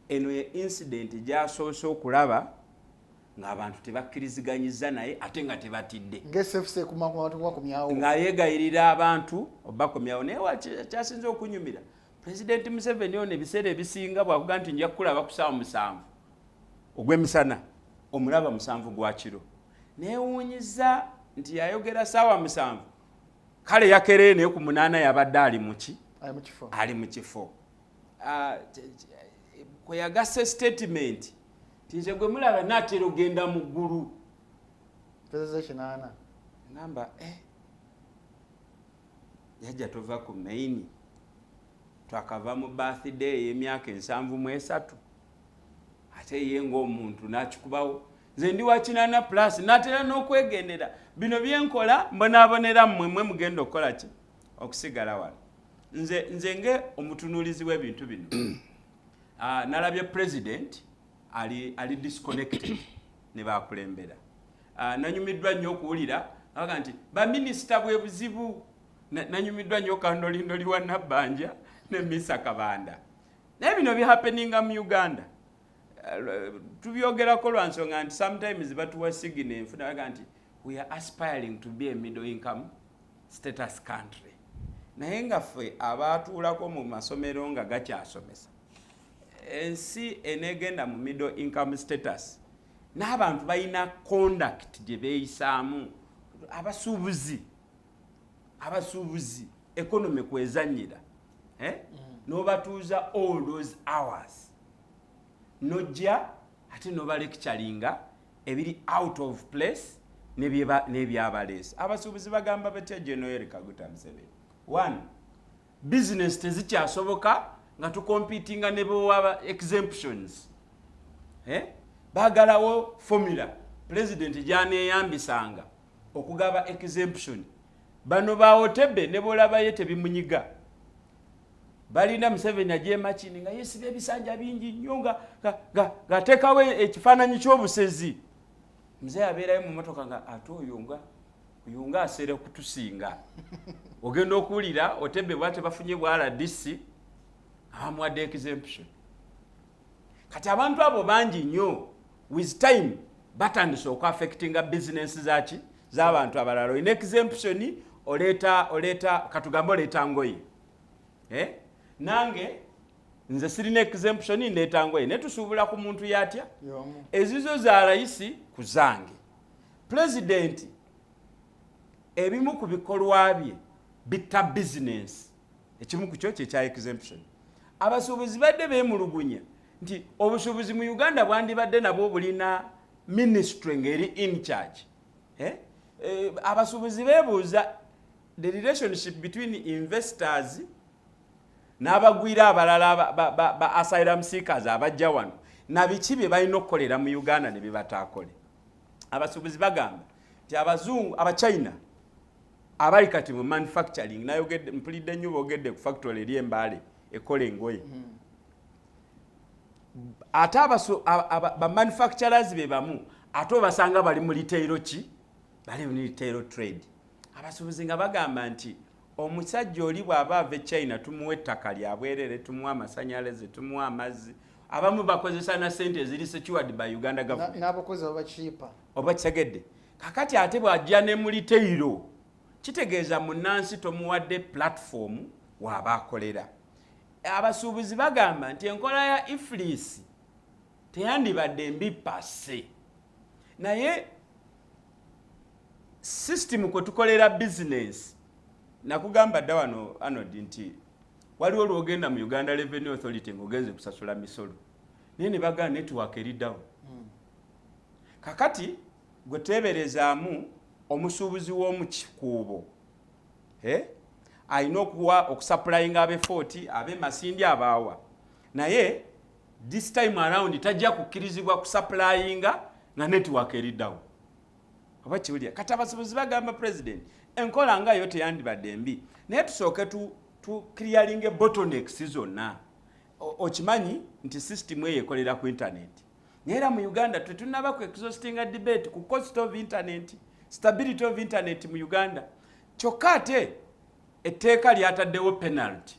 eno ye incident gy'asoose okulaba ng'abantu tebakkiriziganyizza naye ate nga tebatidde nga yeegayirira abantu obakomyawo naye kyasinze okunyumira President Museveni ono ebiseera ebisinga bwakuga nti nja kukulaba ku ssaawa 7 ogw'emisana omulaba 7 gwa kiro neewuunyiza nti yayogera ssaawa 7 kale yakereye naye ku 8 yabadde ali mu kifo kwe yagasa statement tinze gwe mulaba natera ogenda mu ggulu pezeze kinana ngamba yajja tova ku maini twakava mu birthday y'emyaka 73 ate ye ng'omuntu n'akikubawo nze ndi wa 80+ natera n'okwegendera bino byenkola mbonaabonera mmwe mugenda okukola ki okusigala wano nze nge omutunuulizi w'ebintu bino nalabye president ali disconnected ne bakulembera nanyumiddwa nnyo okuwulira aga nti baminisita bwe buzibu nanyumiddwa nnyo kandolindoli wa Nabbanja ne Misa Kabanda naye bino bihappeninga mu Uganda tubyogerako lwa nsonga nti sometimes batuwa signal enfuna aga nti we are aspiring to be a middle income status country naye nga ffe abaatuulako mu masomero nga gakyasomesa ensi enegenda mu middle income status n'abantu balina conduct gye beeyisaamu abasuubuzi economy kwezanyira n'obatuuza all those hours nojja ate nobalecturinga ebiri out of place n'ebyabaleesi abasuubuzi bagamba batya General Kaguta Museveni 1 business tezikyasoboka nga tukompitinga ne bwaba exemptions bagalawo formula president gyaneeyambisanga okugaba exemption bano ba Otebe ne bolabaye tebimunyiga balina Museveni agyemachini nga yesibye ebisanja bingi nnyo ngateekawo ekifaananyi ky'obusezi mzee abeerayo mu motoka nga ate oyunga aseera okutusinga ogenda okuwulira Otebe bwate bafunye bwa RDC abamuwadde exemption kati abantu abo bangi nnyo with time batandise okuaffectinga business z'abantu abalala olina exemption oleeta katugambe oleeta ngoye nange nze sirina exemption ndeeta ngoye ne tusuubula ku muntu yatya ezizo za layisi ku zange president ebimu ku bikolwa bye bitta business ekimu ku kyo kyekya exemption abasuubuzi badde beemulugunya nti obusuubuzi mu Uganda bwandibadde nabwo bulina ministry ngeri in charge abasuubuzi beebuuza the relationship between investors n'abagwira abalala ba asylum seekers abajja wano na biki bye balina okukolera mu Uganda ne bye bataakole abasuubuzi bagamba nti abazungu abachina abali kati mu manufacturing nayogedde mpulidde nnyo boogedde ku factory eri Embaale ekola engoye ate ba manufacturers be bamu ate obasanga bali mu retail bali mu retail trade abasuubuzi nga bagamba nti omusajja oli bw'aba ava China tumuwa ettaka lya bwerere tumuwa amasanyalaze tumuwa amazzi abamu bakozesa na sente eziri secured by Uganda government n'abakozi abakiipa oba kitegedde kakati ate bw'ajja ne mu retail kitegeeza munnansi tomuwadde platform w'aba akolera abasuubuzi bagamba nti enkola ya ifilisi teyandibadde mbi pase naye system kwe tukolera business nakugamba dda wano Arnold nti waliwo lwogenda mu Uganda Revenue Authority ng'ogenze kusasula misolo naye ne bagamba network eri down kakati gwe teeberezaamu omusuubuzi w'omu kikuubo alina okuwa okusupplyinga abe 40 abe masindi abaawa naye this time around tajja kukkirizibwa kusupplyinga nga network eri down oba kiwulira kati abasuubuzi bagamba president enkola nga yo teyandibadde mbi naye tusooke tu clearing bottlenecks zonna okimanyi nti system eyo ekolera ku internet naye era mu Uganda tetunaba ku exhaustinga debate ku cost of internet stability of internet mu Uganda kyokka ate etteeka lyataddewo penalty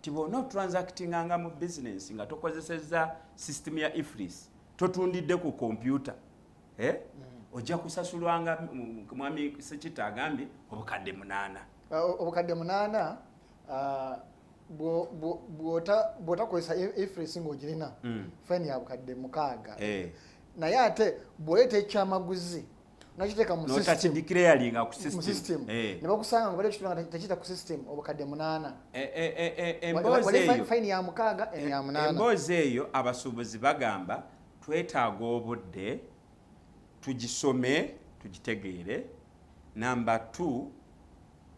ti bw'ona transactinganga mu business nga tokozesezza system ya ifris totundidde ku computer ojja kusasulwanga mwami Sekita agambye obukadde 8 obukadde 8 bw'otakozesa ifris ng'ogirina fine ya bukadde 6 naye ate bw'oleeta ekyamaguzi nakiteeka mu system ne bakusanga nga bali nga tekita ku system obukadde 8 fine ya 6 ya 8 emboozi eyo abasuubuzi bagamba twetaaga obudde tugisome tugitegeere. Number 2,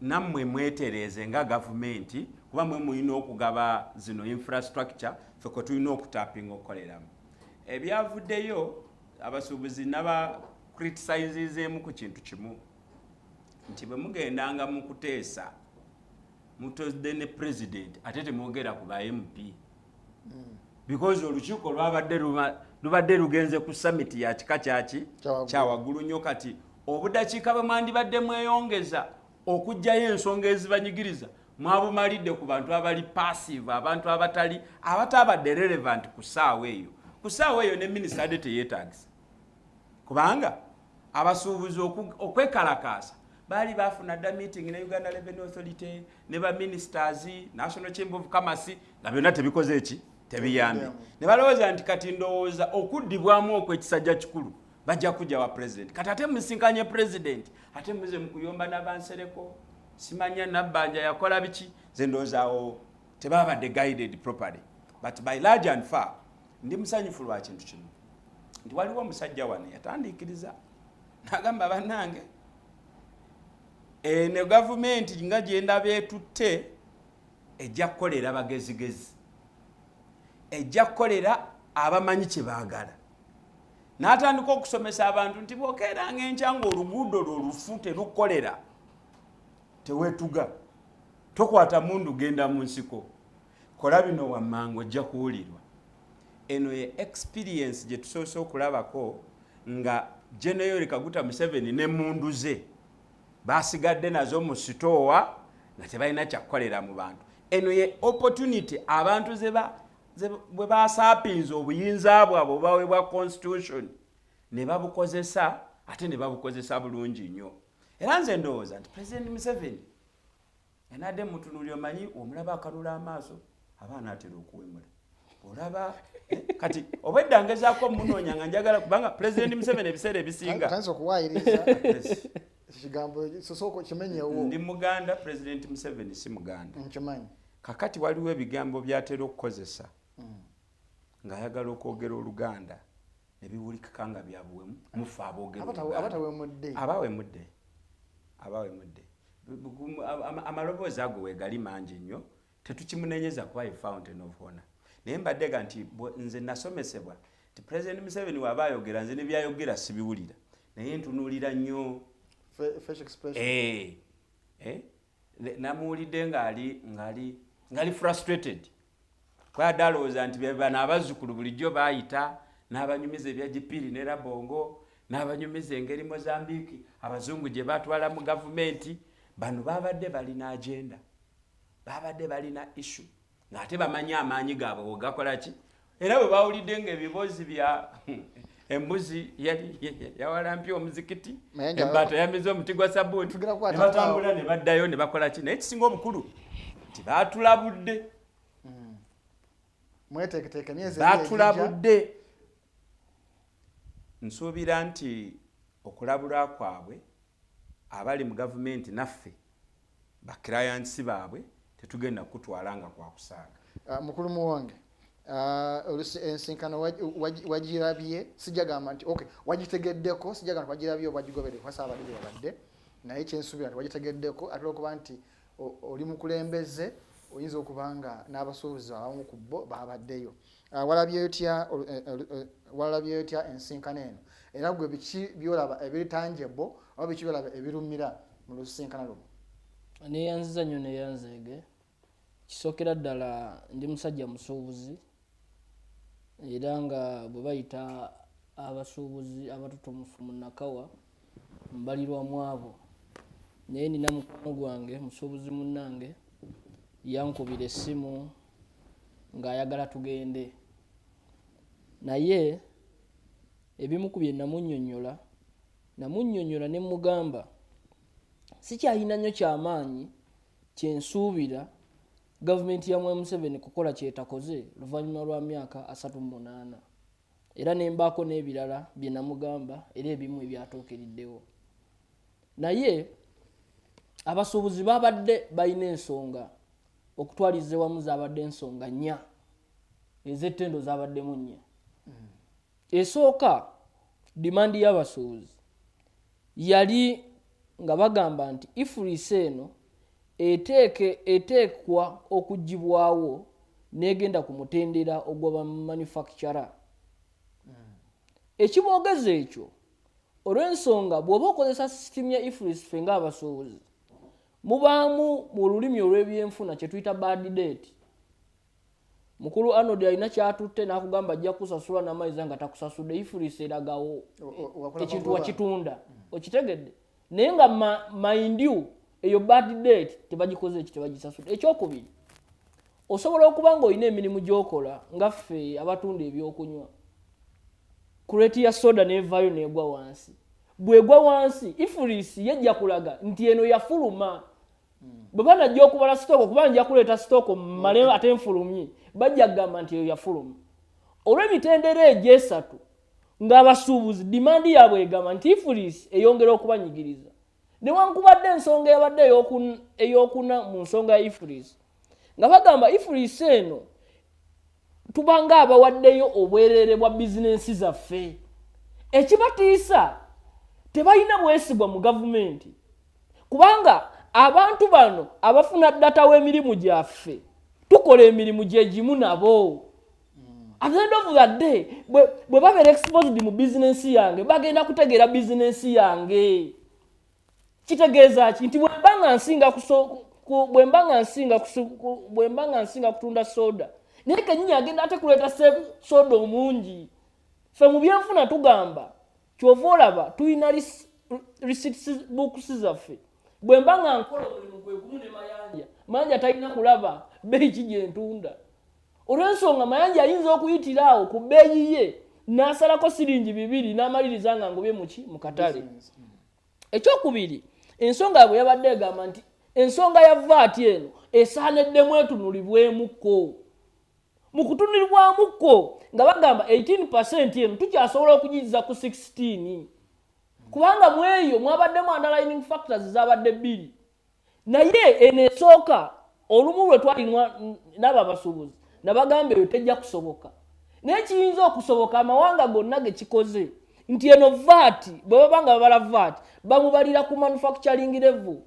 nammwe mwetereeze nga gavumenti kuba mwe mulina okugaba zino infrastructure ffe kwe tulina okutappinga okukoleramu. Ebyavuddeyo abasuubuzi naba criticizeemu ku kintu kimu nti bwe mugendanga mu kuteesa mutodde ne president ate temwogera ku ba MP because olukiiko lubadde lugenze ku summit ya kika kyaki kyawaggulu nnyo. Kati obudakiika bwe mwandibadde mweyongeza okugjayo ensonga ezibanyigiriza mwabumalidde ku bantu abali passive, abantu abatabadde relevant ku ssaawa eyo. Ku ssaawa eyo ne minisita adde teyeetaagisa kubanga abasuubuzi okwekalakaasa baali bafuna dda meeting ne Uganda Revenue Authority ne ba ministers, National Chamber of Commerce nga byonna tebikoze eki tebiyambye. Ne balowooza nti kati ndowooza okuddibwamu okw'ekisajja kikulu bajja kujja wa president. Kati ate musinkanye president ate muze mukuyomba n'abansereko simanya nabbanja yakola biki ze ndoozaawo tebabadde guided properly. But by large and far ndi musanyufu lwa kintu kino nti waliwo omusajja wano yatandiikiriza n'agamba bannange ne gavumenti nga gyenda beetutte ejja kukolera bagezigezi, ejja kukolera abamanyi kye baagala. N'atandika okusomesa abantu nti bw'okeeranga enkya ng'oluguudo lwo lufu terukolera teweetuga tokwata mundu genda mu nsiko kola bino wammango ojja kuwulirwa. Eno ye experience gye tusoose okulabako nga General Kaguta Museveni ne mundu ze basigadde nazo mu sitoowa nga tebalina kyakukolera mu bantu. Eno ye opportunity abantu bwe basaapinza obuyinza bwabwe obaweebwa constitution ne babukozesa ate ne babukozesa bulungi nnyo. Era nze ndowooza nti President Museveni yanadde mutunuulira omanyi omulaba akalula amaaso abaana atera okuwemula olaba kati obwedda ngezaako munoonya nga njagala kubanga President Museveni ebiseera ebisinga tanso okuwaayiriza ekigambo sosoko kimenyewo. Ndi Muganda, President Museveni si Muganda nkimanyi. Kakati waliwo ebigambo byatera okukozesa ng'ayagala okwogera Oluganda ne biwulikika nga byabuwemu mufe aboogera abawemudde amaloboozi ago weegali mangi nnyo tetukimunenyeza kuba ye fountain of honor. Naye mbadde nti nze nasomesebwa nti President Museveni waba ayogera nze ne byayogera sibiwulira naye ntunuulira nnyo namuwulidde ngali frustrated kwayadde alowooza nti bano abazzukulu bulijjo baayita n'abanyumiza ebya Gipiri ne Rabongo n'abanyumiza engeri Mozambique abazungu gye batwala mu gavumenti. Bano babadde balina agenda, babadde balina issue ng'ate bamanyi amaanyi gaabwe wegakola ki. Era bwe bawulidde ng'ebibozi bya embuzi yawalampya omuzikiti embata yamiza omuti gwa sabbuuni ne batambula ne baddayo ne bakola ki. Naye kisinga obukulu nti baatulabudde baatulabudde. Nsuubira nti okulabula kwabwe abali mu gavumenti naffe bakirayansi baabwe tetugenda kutwala nga kwa kusaaga. Mukulu Muwonge ensinkano wagirabye sijagamba nti okay wagitegeddeko sijagamba nti wagirabye obagigoberere kwa saabadde babadde naye kyensuubira nti wagitegeddeko ate okuba nti oli mukulembeze oyinza okubanga n'abasuubuzi abamu ku bo babaddeyo. Walabye otya ensinkano eno era gwe biki byolaba ebitangible oba biki byolaba ebirumira mu lusinkana luno? Neyanziza nnyo neyanzeege. Kisookera ddala ndi musajja musuubuzi era nga bwe bayita abasuubuzi abatutumufu mu Nakawa mbalirwamu abo. Naye nina mukwano gwange musuubuzi munnange yankubira essimu ng'ayagala tugende naye ebimu ku bye namunnyonnyola ne mugamba sikyalina nnyo kyamaanyi kyensuubira gavumenti ya Museveni kukola kyetakoze luvannyuma lwa myaka 38 era ne mbaako n'ebirala bye namugamba era ebimu ebyatuukiriddewo. Naye abasuubuzi babadde balina ensonga okutwaliza wamu zaabadde ensonga nnya ez'ettendo zaabaddemu nnya. esooka demand y'abasuubuzi yali nga bagamba nti ifulisi eno eteekwa okugibwawo n'egenda ku mutendera ogw'aba manufacturer. Ekibogeza ekyo olw'ensonga bw'oba okozesa sisitimu ya ifulisi ffe ng'abasuubuzi mubaamu mu lulimi olw'ebyenfuna kye tuyita bad debt. Mukulu Arnold alina kyatutte n'akugamba ajja kusasula n'amaizi nga takusasudde ifulisi eragawo ekintu wakitunda. Okitegedde? Naye nga mind you eyo bad debt tebagikoze eki tebagisasudde. Ekyokubiri, osobola okuba ng'olina emirimu gy'okola nga ffe abatunda ebyokunywa. Kureti ya soda n'evaayo n'egwa wansi. Bw'egwa wansi ifulisi yejja kulaga nti eno yafuluma. Bwe banajja okubala sitooko kuba nja kuleeta sitooko mmale ate nfulumye bajja kugamba nti eyo yafuluma. Olw'emitendera egyo esatu ng'abasuubuzi dimandi yaabwe egamba nti ifulisi eyongera okubanyigiriza. Newankubadde ensonga yabadde ey'okuna mu nsonga ya ifulisi nga bagamba ifulisi eno tubanga abawaddeyo obwereere bwa bizinensi zaffe. Ekibatiisa tebalina bwesigwa mu gavumenti kubanga abantu bano abafuna data w'emirimu gyaffe tukola emirimu gye gimu nabo. At the end of the day bwe babeera exposed mu bizinensi yange bagenda kutegeera bizinensi yange. Kitegeeza ki? Nti bwe mbanga nsinga kutunda soda naye kenyini agenda ate kuleeta soda omungi. Ffe mu byenfuna tugamba kyova olaba tulina receipts books zaffe. Bwe mbanga nkola omulimu gwe gumu ne Mayanja talina kulaba bbeeyi ki gye ntunda. Olw'ensonga Mayanja ayinza okuyitira awo ku bbeeyi ye n'asalako siringi 2 n'amaliriza nga ngobye mu katale. Ekyokubiri, ensonga bwe yabadde egamba nti ensonga ya VAT eno esaaniddemu etunulibwemukko. Mu kutunulibwamukko nga bagamba 18% eno tukyasobola okugizza ku 16. Kubanga mu eyo mwabaddemu underlining factors zabadde 2. Naye eno esooka olumu lwe twalinwa n'abo abasuubuzi nabagamba eyo tejja kusoboka. Naye kiyinza okusoboka amawanga gonna ge kikoze nti eno VAT bwe babanga babala VAT bamubalira ku manufacturing level.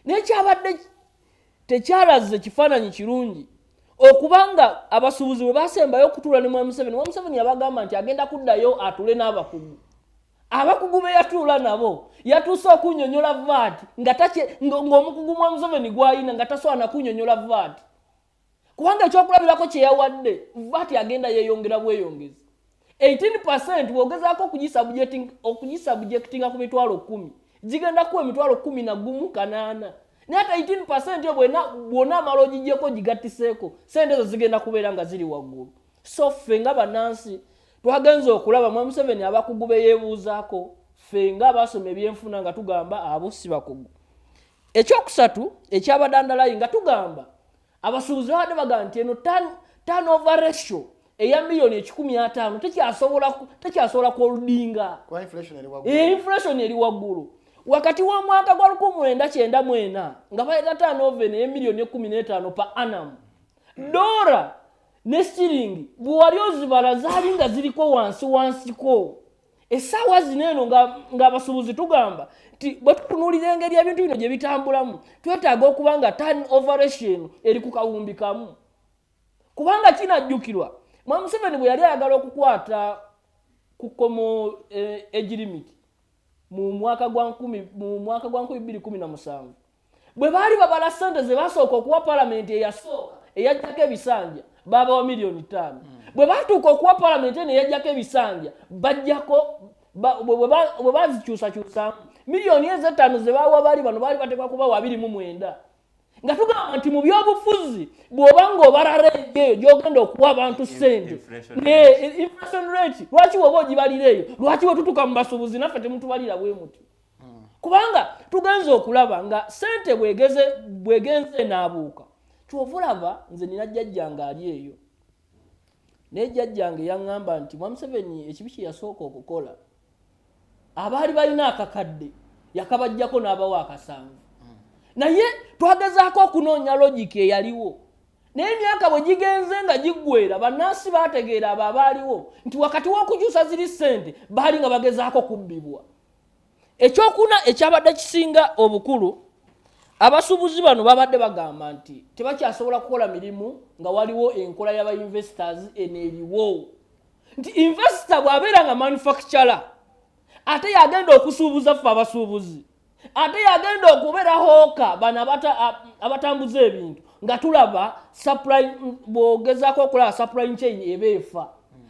Naye kyabadde tekyalaze kifaananyi kirungi okubanga abasuubuzi bwe basembayo okutuula ne Museveni yabagamba nti agenda kuddayo atule n'abakugu. Abakugu be yatuula nabo yatuuse okunnyonnyola VAT ng'omukugu mwa Museveni gw'ayina nga tasobola kunnyonnyola VAT. Kubanga ekyokulabirako kye yawadde VAT agenda yeeyongera bweyongezi. 18% bw'ogezaako okugisabjectinga ku mitwalo 10 gigenda kuwa emitwalo 11,800. Naye ate 18% yo bwonna amala ogigyeko gigattiseeko sente ezo zigenda kubeera nga ziri waggulu. So ffe nga bannansi twagenza okulaba mwa Museveni abakugu be yeebuuzaako ffe nga abasoma ebyenfuna nga tugamba abo si bakugu. Ekyokusatu ekyabadandalayi nga tugamba abasuubuzi babadde bagamba nti eno turnover ratio eya milioni 15 tekyasobola kwoludinga. Inflation eri waggulu. Wakati w'omwaka gwa 1994 nga baleta turnover eya milioni 15 per annum. Dora ne sterling bwe wali ozibala zaali nga ziriko wansiko. Essaawa zino eno nga abasuubuzi tugamba nti bwe tutunuulira engeri ebintu bino gye bitambulamu twetaaga okuba nga turnover ratio eri ku kawumbi kamu. Kubanga kinajjukirwa mwa Museveni bwe yali ayagala okukwata ku komo age limit mu mwaka gwa 2017 bwe baali babala ssente ze basooka okuwa palamenti eyasooka eyajjako ebisanja babawa milioni 5. Bwe batuuka okuwa palamenti eno eyajjako ebisanja bajjako bwe bazikyusakyusamu milioni 5 ze bawa baali bano baali batekwa kubawa 29. Nga tugamba nti mu byobufuzi bw'obanga obala rate eyo gy'ogenda okuwa abantu ssente inflation rate lwaki woba ogibalira eyo lwaki bwe tutuuka mu basuubuzi naffe temutubalira bwe muti. Kubanga tugenza okulaba nga ssente bwegenze enaabuuka kyova olaba nze nina jjajjange ali eyo naye jjajjange yaŋŋamba nti mwa Museveni ekibi kye yasooka okukola abaali balina akakadde yakabajjako n'abawa akasanvu. Naye twagezaako okunoonya logiki eyaliwo n'emyaka bwe gigenze nga giggwera bannansi baategeera abo abaaliwo nti wakati w'okukyusa ziri ssente baali nga bagezaako kubbibwa. Ekyokuna ekyabadde kisinga obukulu, abasuubuzi bano babadde bagamba nti tebakyasobola kukola mirimu nga waliwo enkola y'aba-investors eneeriwo. Nti investor bw'abeera nga manufacturer ate yagenda okusuubuza ffe abasuubuzi, ate yagenda okubeera hooka bano abatambuza ebintu nga tulaba bw'ogezaako okulaba supply chain ebeefa.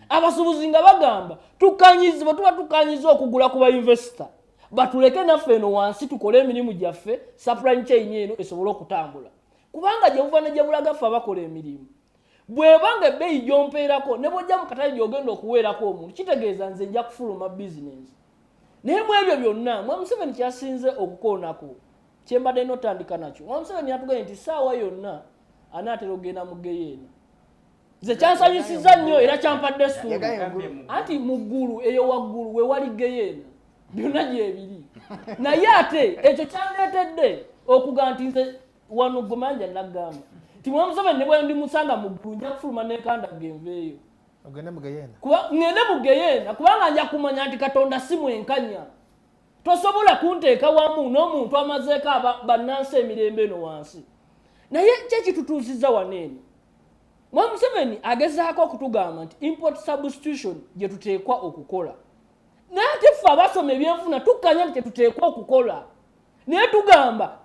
Abasuubuzi nga bagamba tukanyizibwa, tuba tukanyiza okugula ku ba-investor batuleke naffe eno wansi tukole emirimu gyaffe supply chain eno esobole okutambula. Kubanga gye buva ne gye bulaga ffe abakola emirimu bw'ebanga ebbeeyi gy'ompeerako ne bw'ojja mu katale gy'ogenda okuweerako omuntu kitegeeza nze nja kufuluma bizinensi. Naye mu ebyo byonna Museveni kyasinze okukoonako kyembadde n'otandika nakyo. Museveni yatugambye nti ssaawa yonna anaatera okugenda mu geyeena. Nze kyansanyusiza nnyo era kyampadde essuubi anti mu ggulu eyo waggulu we wali geyeena byonna gyebiri. Naye ate ekyo kyandeetedde okugamba nti nze wano Mayanja naggamba nti Museveni ne bwe ndimusanga mu ggulu nja kufuluma n'ekanda genveeyo. Ogende mu geyeena? Ngende mu geyeena kubanga nja kumanya nti Katonda si mwenkanya. Tosobola kunteeka wamu n'omuntu amazeeko bannansi emirembe eno wansi. Naye kyekitutuusizza waneeno Museveni agezaako okutugamba nti import substitution gye tuteekwa okukola. Naye ate ffe abasoma ebyenfuna tukkanya nti tetuteekwa okukola. Naye tugamba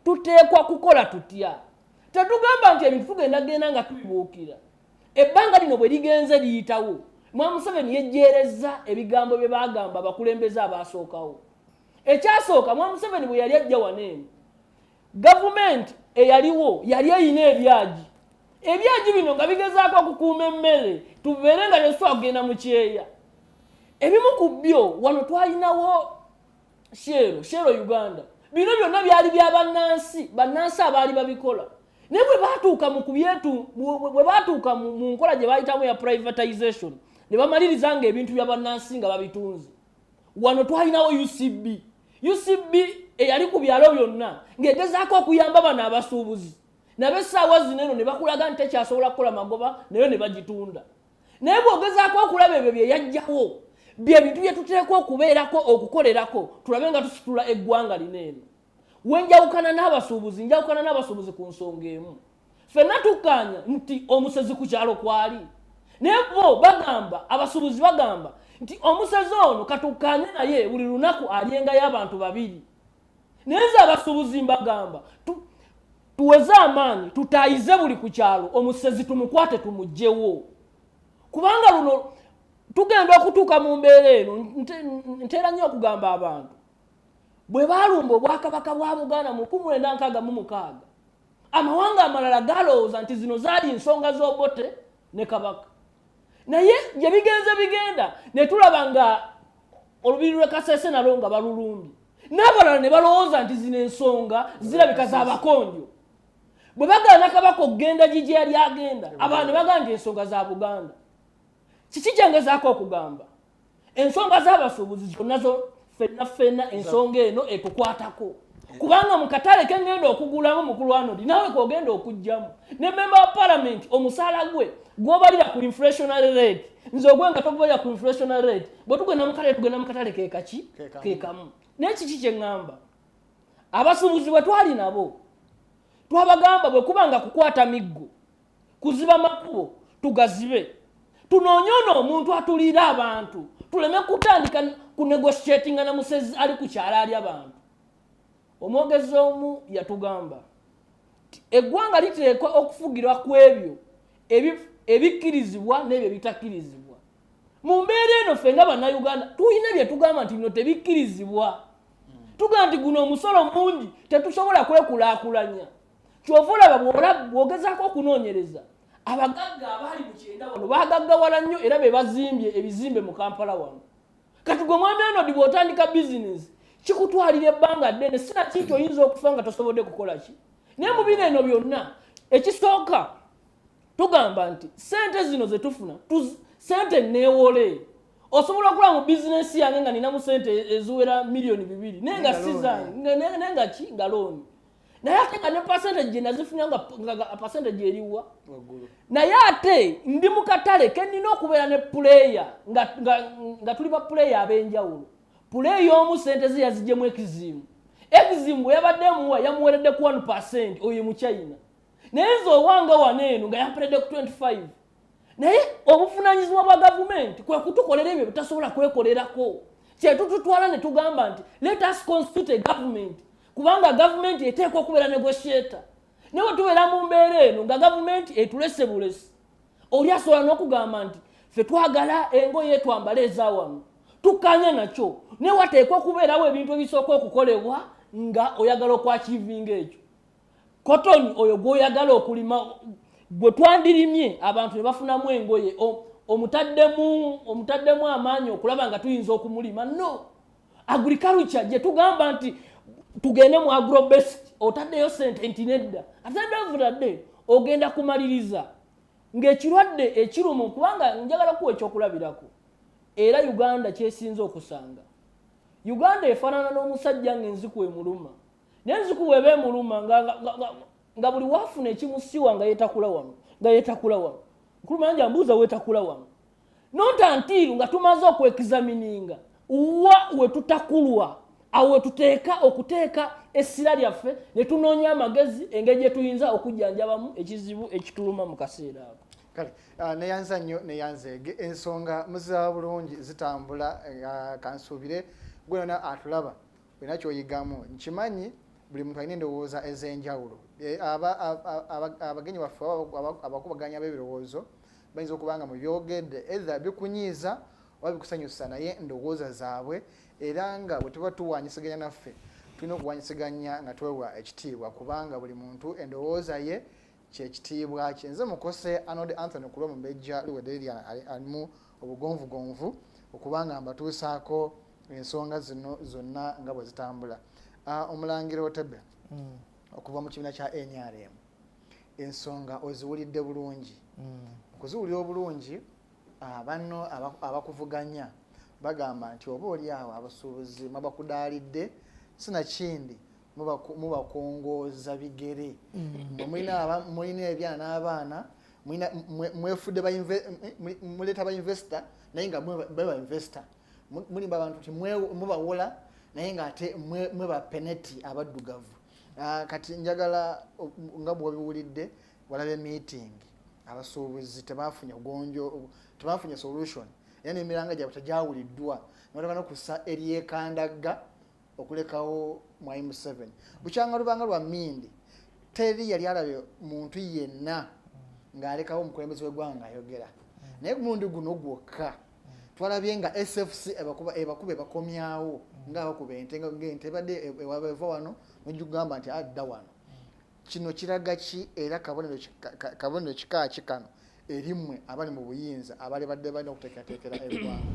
tuteekwa kukola tutya. Tetugamba nti ebintu tugenda nga tubibuukira. Ebbanga lino bwe ligenze liyitawo Museveni yejjeereza ebigambo bye bagamba abakulembeze abaasookawo. Ekyasooka Museveni bwe yali ajja waneeno gavumenti eyaliwo yali eyina ebyagi. Ebyagi bino nga bigezaako okukuuma emmere tubeere nga tetusobola kugenda mu kyeya. Ebimu ku byo wano twalinawo Shero Uganda. Bino byonna byali bya bannansi abaali babikola. Naye bwe baatuuka mu kubyetu bwe baatuuka mu nkola gye bayitamu ya privatization ne bamaliriza nga ebintu bya bannansi nga babitunze. Wano twalinawo UCB eyali ku byalo byonna ng'egezaako okuyamba bano abasuubuzi. N'abessaawa zino ne bakulaga nti tekyasobola kukola magoba nayo ne bagitunda. Naye bw'ogezaako okulaba ebyo bye yajjawo bye bintu bye tuteekwa okubeerako okukolerako tulabe nga tusitula eggwanga lineeno. Njawukana n'abasuubuzi ku nsonga emu. Ffenna tukkaanya nti omusezi ku kyalo kwali. Naye bo bagamba abasuubuzi bagamba nti omusezi ono katukkaanye naye buli lunaku alyengayo abantu babiri. Naye nze abasuubuzi mbagamba tuweze amaanyi tutaayize buli ku kyalo omusezi tumukwate tumuggyewo. Kubanga luno tugenda okutuuka mu mbeera eno nteera nnyo okugamba abantu bwe baalumba obwakabaka bwa Buganda mu 1966 amawanga amalala galowooza nti zino zaali nsonga z'Obote ne Kabaka. Naye gye bigenze bigenda ne tulaba nga olubiri lw'e Kasese nalwo nga balulumbye. N'abalala ne balowooza nti zino ensonga zirabika z'abakonjo. Bwe bagaana Kabaka okugenda gye yali agenda abantu ne bagamba nti ensonga za Buganda. Kiki kyengezaako okugamba? Ensonga z'abasuubuzi zonna zo ffenna ensonga eno etukwatako. Kubanga mu katale ke ngenda okugulamu mukulu wa Nodi nawe k'ogenda okugjamu. Ne member wa parliament omusaala gwe gw'obalira ku inflationary rate. Nze ogwenga tobalira ku inflationary rate. Bwe tugenda mu katale ke kaki? Ke kamu. Naye kiki kye ngamba? Abasuubuzi bwe twali nabo twabagamba bwe kubanga kukwata miggo kuziba makubo tugazibe. Tunoonyoona omuntu atuliira abantu tuleme kutandika kunegotiatinga na musezi ali ku kyalo ali abantu. Omwogezi omu yatugamba eggwanga liteekwa okufugirwa ku ebyo ebikkirizibwa n'ebyo ebitakkirizibwa. Mu mbeera eno ffe nga bannayuganda tulina bye tugamba nti bino tebikkirizibwa. Tugamba nti guno omusolo mungi tetusobola kwekulaakulanya. Kyova olaba bw'ogezaako okunoonyereza abagagga abaali mu kyenda wano baagaggawala nnyo era be bazimbye ebizimbe mu Kampala wano. Kati gwe mwami Nodi bw'otandika bizinesi kikutwalira ebbanga ddene sina kintu oyinza okufa nga tosobodde kukola ki. Naye mu bino eno byonna ekisooka tugamba nti ssente zino ze tufuna ssente neewole. Osobola okulaba mu bizinesi yange nga ninamu ssente eziwera miliyoni 2 naye nga si zange nga looni. naye ate nga ne percentage nazifunya nga percentage eriwa naye ate ndi mu katale ke nnina okubeera ne puleya nga tuli ba puleya ab'enjawulo puleya omu sente ze yaziggyemu ekizimu bwe yabadde muwa yamuweredde ku 1% oyo mu China naye nze owanga wano eno nga yamperedde ku 25 naye obuvunaanyizibwa bwa gavumenti kwe kutukolera ebyo bitasobola kwekolerako kyetututwala ne tugamba nti let us constitute a government kubanga gavumenti eteekwa okubeera negotiator naye tubeera mu mbeera eno nga gavumenti etulese bulesi oli asobola n'okugamba nti ffe twagala engoye twambale ezawano tukanya nakyo naye wateekwa okubeerawo ebintu ebisooka okukolebwa nga oyagala okwakivinga ekyo kotoni oyo gw'oyagala okulima bwe twandirimye abantu ne bafunamu engoye omutaddemu amaanyi okulaba nga tuyinza okumulima no agriculture gye tugamba nti tugende mu agrobased otaddeyo sente nti nedda atadde ogenda kumaliriza ng'ekirwadde ekirumu kubanga njagala kuwa ekyokulabirako era Uganda kyesinza okusanga Uganda efaanana n'omusajja ng'enziku emuluma naye enziku bw'eba emuluma nga buli waafuna ekimusiwa nga yeetakula wano Mayanja mbuuza weetakula wano nontantiiru nga tumaze okwekizamininga we tutakulwa awo wetuteeka okuteeka essira lyaffe ne tunoonya amagezi engeri gye tuyinza okujjanjabamu ekizibu ekituluma mu kaseera ako kale neyanza nnyo neyanzeege ensonga muzaba bulungi zitambula kansuubire gwe yona atulaba wena kyoyigamu nkimanyi buli muntu alina endowooza ez'enjawulo abagenyi baffe abakubaganya b'ebirowoozo bayinza okubanga mu byogedde either bikunyiiza oba bikusanyusa naye endowooza zaabwe era nga bwe tuba tuwanyisiganya naffe tulina okuwanyisiganya nga twewa ekitiibwa kubanga buli muntu endowooza ye kyekitiibwa kye nze mukose Arnold Anthony ku lw'omubejja luwedde alimu obugonvugonvu okubanga mbatuusaako ensonga zino zonna nga bwe zitambula omulangira Otebe okuva mu kibiina kya NRM ensonga oziwulidde bulungi okuziwulira obulungi banno abakuvuganya bagamba nti oba oli awo abasuubuzi mubakudalidde sinakindi mubakongooza bigere mulina ebyana n'abaana mwefudde muleeta bainvestor naye nga mwe bainvestor mulimba abantu ti mubawola naye nga ate mwe bapeneti abaddugavu kati njagala nga bw'obiwulidde walaba meeting abasuubuzi tebafunye gonjo tebafunye solution era n'emiranga gyabwe tegyawuliddwa noolaba n'okussa eryekandagga okulekawo Mwai Museveni bukyanga lubanga lwa Mindi teri yali alabye muntu yenna ng'alekawo omukulembeze w'eggwanga ayogera naye ku mulundi guno gwokka twalabye nga SFC ebakuba ebakomyawo ng'abakuba ente ng'ente badde ewava wano nojugamba nti adda wano kino kiraga ki era kabonero kika kikano erimwe abali mu buyinza abali badde balina okuteekateekera eggwanga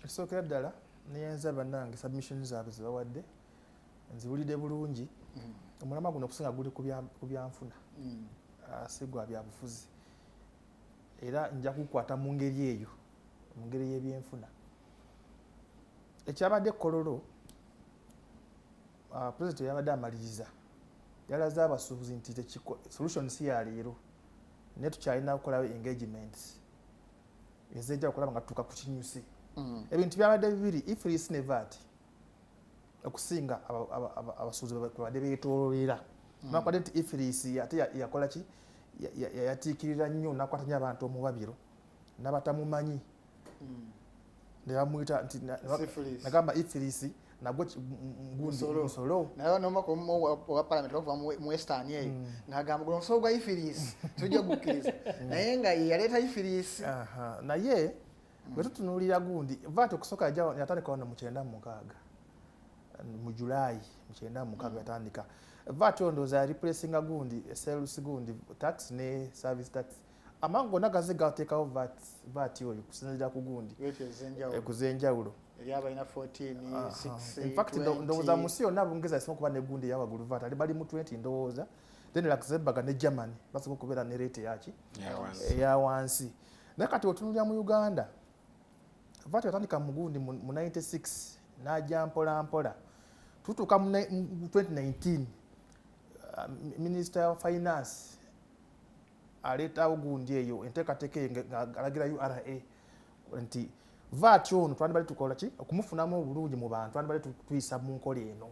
ekisookera ddala neyenza bannange submissions zaabwe zebawadde nziwulidde bulungi omulama guno okusinga guli ku byanfuna si gwa byabufuzi era nja kukwata mu ngeri eyo mu ngeri y'ebyenfuna ekyabadde kololo pulezidenti yabadde amaliriza yalaze abasuubuzi nti solution si ya leero naye tukyalina okukolawo engagements ez'enjawulo okulaba nga tutuuka ku kinyusi ebintu byabadde bibiri ifirisi ne VAT okusinga abasuubuzi babadde beetoololera nakwadde nti ifirisi ate yakola ki yatiikirira nnyo nakwatanya abantu omubabiro n'abatamumanyi ne bamuyita nti nagamba ifirisi nabwo gundi musolo naye n'omwaka owa palamenti bakuva mu western eyo ng'agamba guno omusolo gwa ifirisi tujja gukkiriza naye nga yaleeta ifirisi naye bwe tutunuulira gundi VAT okusooka yatandika wano mu 96 mu Julaayi mu 96 yatandika VAT ondooza ya replacinga gundi sales gundi tax ne service tax amangu gonna gaze gateekawo VAT oyo kusinziira ku gundi kuzenjawulo eryabalina 14 6 in fact ndowooza munsi yonna bungeza esobola okuba ne gundi eyawaggulu VAT ali bali mu 20 ndowooza then Luxembourg ne Germany basobola okubeera ne rate yaki eya wansi naye kati otunulira mu Uganda VAT yatandika mu gundi mu 96 n'ajja mpola mpola tutuuka mu 2019 Minister of Finance aleetawo gundi eyo enteekateeka alagira URA nti VAT ono twandibale tukola ki okumufunamu obulungi mu bantu twandibale tuyisa mu nkola eno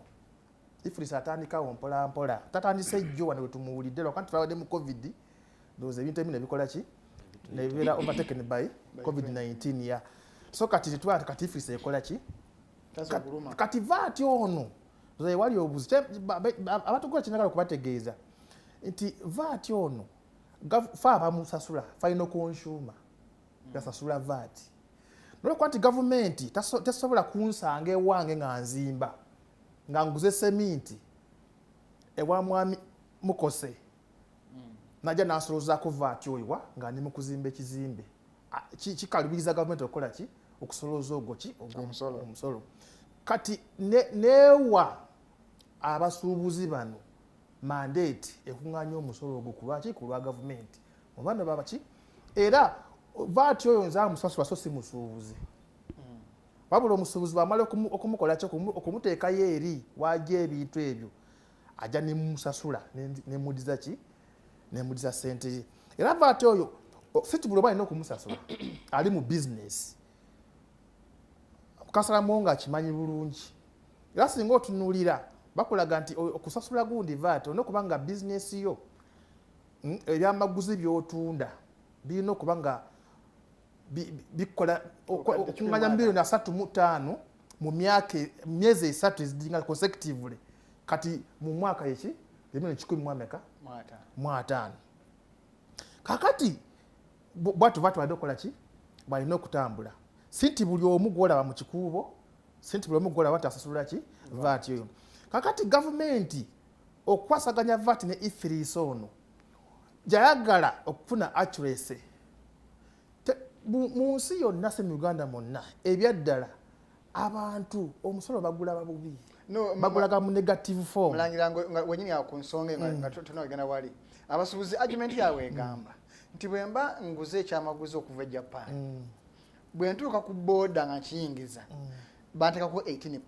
ifulisa atandikawo mpola mpola tatandise jjo wano wetumuwulidde lwakanti twawadde mu covid ndowooza ebintu ebimu nebikola ki nebibeera overtaken by covid-19 ya so kati tetwala kati ifulisa ekola ki kati VAT ono wali obuzi abatukola kinagala okubategeeza nti VAT ono fa abamusasula final consumer gasasula VAT nolwekuba nti gavumenti tesobola kunsanga ewange nga nzimba nga nguze seminti ewa mwami Mukose najja nasolozaako VAT oyo nga ndi mu kuzimba ekizimbe kikalubiriza gavumenti okukola ki okusoloza ogwo ki omusolo kati newa abasuubuzi bano mandate ekunganya omusolo ogwo kulwaki kulwa gavumenti mubano babaki era VAT oyo nza musasula so si musuubuzi wabula omusuubuzi bamala okumukola ki okumuteekayo eri wajja ebintu ebyo ajja nemusasula nemudiza ki nemudiza sente ye era VAT oyo situbula balina okumusasula ali mu business kasalamu nga akimanyi bulungi era singa otunuulira bakulaga nti okusasula gundi VAT olina okuba nga bizinesi yo ebyamaguzi byotunda birina okuba nga bikola okunganya milioni 3.5 mu myezi 3 ezidinga consecutively kati mu mwaka yeki milioni 10.5 kakati bwatu VAT balina okukola ki balina okutambula sinti buli omu gwolaba mu kikuubo sinti buli omu gwolaba nti asasulira ki VAT oyo kakati gavumenti okwasaganya VAT ne ifirisa ono jayagala okufuna accuracy mu nsi yonna se mu Uganda monna ebyaddala abantu omusolo bagula babubi bagulaga mu negative form mulangira wenyini akunsonga nga tunagenda wali abasubuzi argument yawe egamba nti bwemba nguze ekyamaguzi okuva Japan bwentuuka ku boda nga kiyingiza bantekako 18%.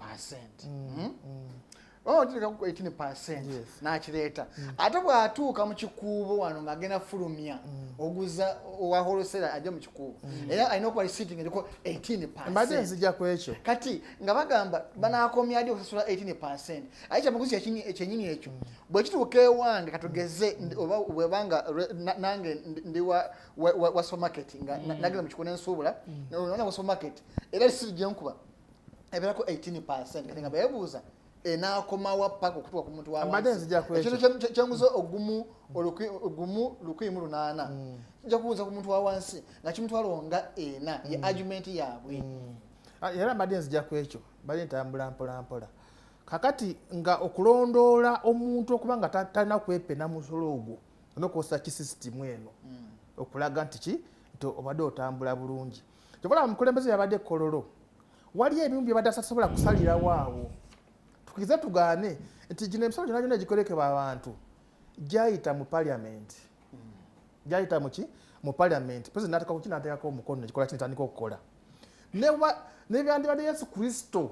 Otika ku 18% nakireeta ate bwatuuka mu kikuubo wano ng'agenda fulumya oguza owa wholesale ajja mu kikuubo era alina okuba sitting eriko 18%. Mbadde nzija ku ekyo kati nga bagamba banaakomya adi okusasula 18%. Aye kyamaguzi ekyenyini ekyo bwe kituuka ewange katugeze oba bwebanga nange ndi wa supermarket nga nagenda mu kikuubo n'ensuubula nona wa supermarket era lisiri nkuba ebeerako 18% kati nga beebuuza enakomawa paka okutuuka ku muntu wawansi ekyo kyanguza ogumu 108 nja kubuuza ku muntu wawansi nga kimutwalo nga ena ye argument yaabwe era mbadde nzija ku ekyo mbadde ntambula mpola kakati nga okulondoola omuntu okuba nga talina kwepena musolo ogwo nokosa kisisitimu eno okulaga nti ki nti obadde otambula bulungi kyokola mukulembeze yabadde kololo wali ebimu byebadde asasobola kusalirawo awo tukize tugaane nti gino emisolo gyonna gyonna gikolekebwa abantu gyayita mu parliament gyayita muki mu parliament president nateka kuki nateekako omukono nekikola kinetandika okukola nebyandibadde Yesu Kristo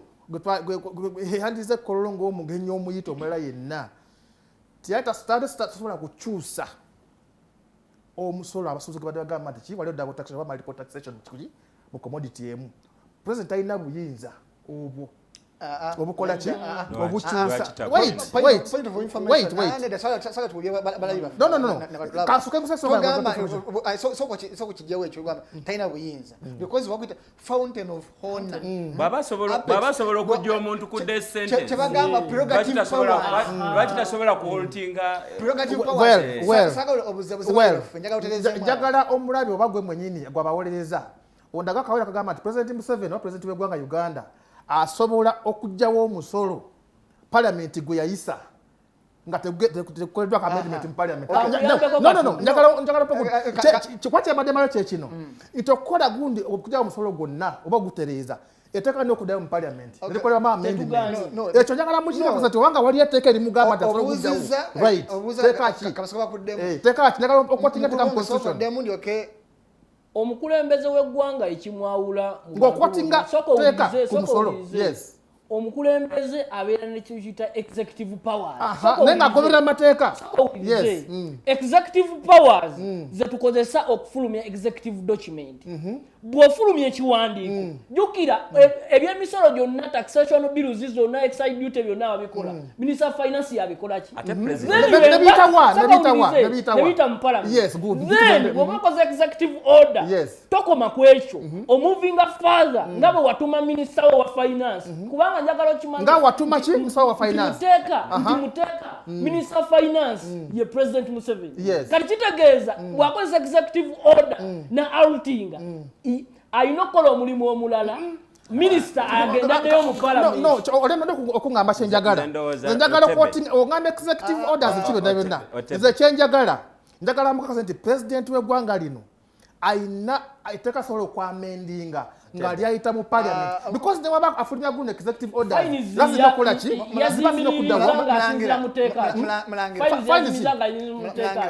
yandize kololo ng'omugenyi omuyita omulala yenna tiyatasobola kukyusa omusolo abasuubuzi gwe badde bagamba nti ki waliwo double taxation oba multiple taxation mu commodity emu president alina buyinza obwo obukola ki obukyusa soko kijjawo ekyo gamba talina buyinza because wakwita fountain of honor baba sobola okujja omuntu ku death sentence kyebagamba prerogative power lwaki tasobola kuholtinga prerogative power njagala omulabi oba gwe mwenyini gwabawolereza ondaga kawera kagamba nti president Museveni oba president w'eggwanga Uganda asobola okujjawo omusolo parliament gwe yayisa nga tekoleddwa ka amendment mu parliament. No, njagala kwakyabadde malo kyekino nti okukola gundi okujjawo omusolo gwonna oba gutereeza etteeka n'okuddayo mu parliament nekolebwamu amendment ekyo njagala mukireko nti obanga wali etteeka erimugamba nti asobola okujjawo right teeka ki njagala okwatinga teeka mu constitution omukulembeze w'eggwanga ekimwawula ng'okwatinga teeka ku musolo yes omukulembeze abeera ne kyuyita executive powers. Naye ng'agoberera amateeka. Yes. Executive powers ze tukozesa okufulumya executive document. Bw'ofulumya ekiwandiiko jjukira eby'emisolo gyonna taxation bills zonna excise duty byonna ababikola. Minister of Finance yabikola ki? Nebiyita mu parliament. Yes, good. Then bw'obakoze executive order tokoma ku ekyo omovinga further nga bwe watuma minister wa finance kubanga njagala okimanya nga watuma ki minister wa finance muteeka minister of finance ye president Museveni kati kitegeeza bw'akozesa executive order na outinga ayina okukola omulimu omulala Minister agendaddeyo mu parliament. Olema okungamba kyenjagala. Njagala okungamba executive orders kibe byonna. Nze kyenjagala. Njagala mukakasa nti president w'eggwanga lino ayina aiteka asobola okwamendinga nga lyayita mu parliament because ne waba afulumya guno executive orders lazima kukola ki lazima okuddawa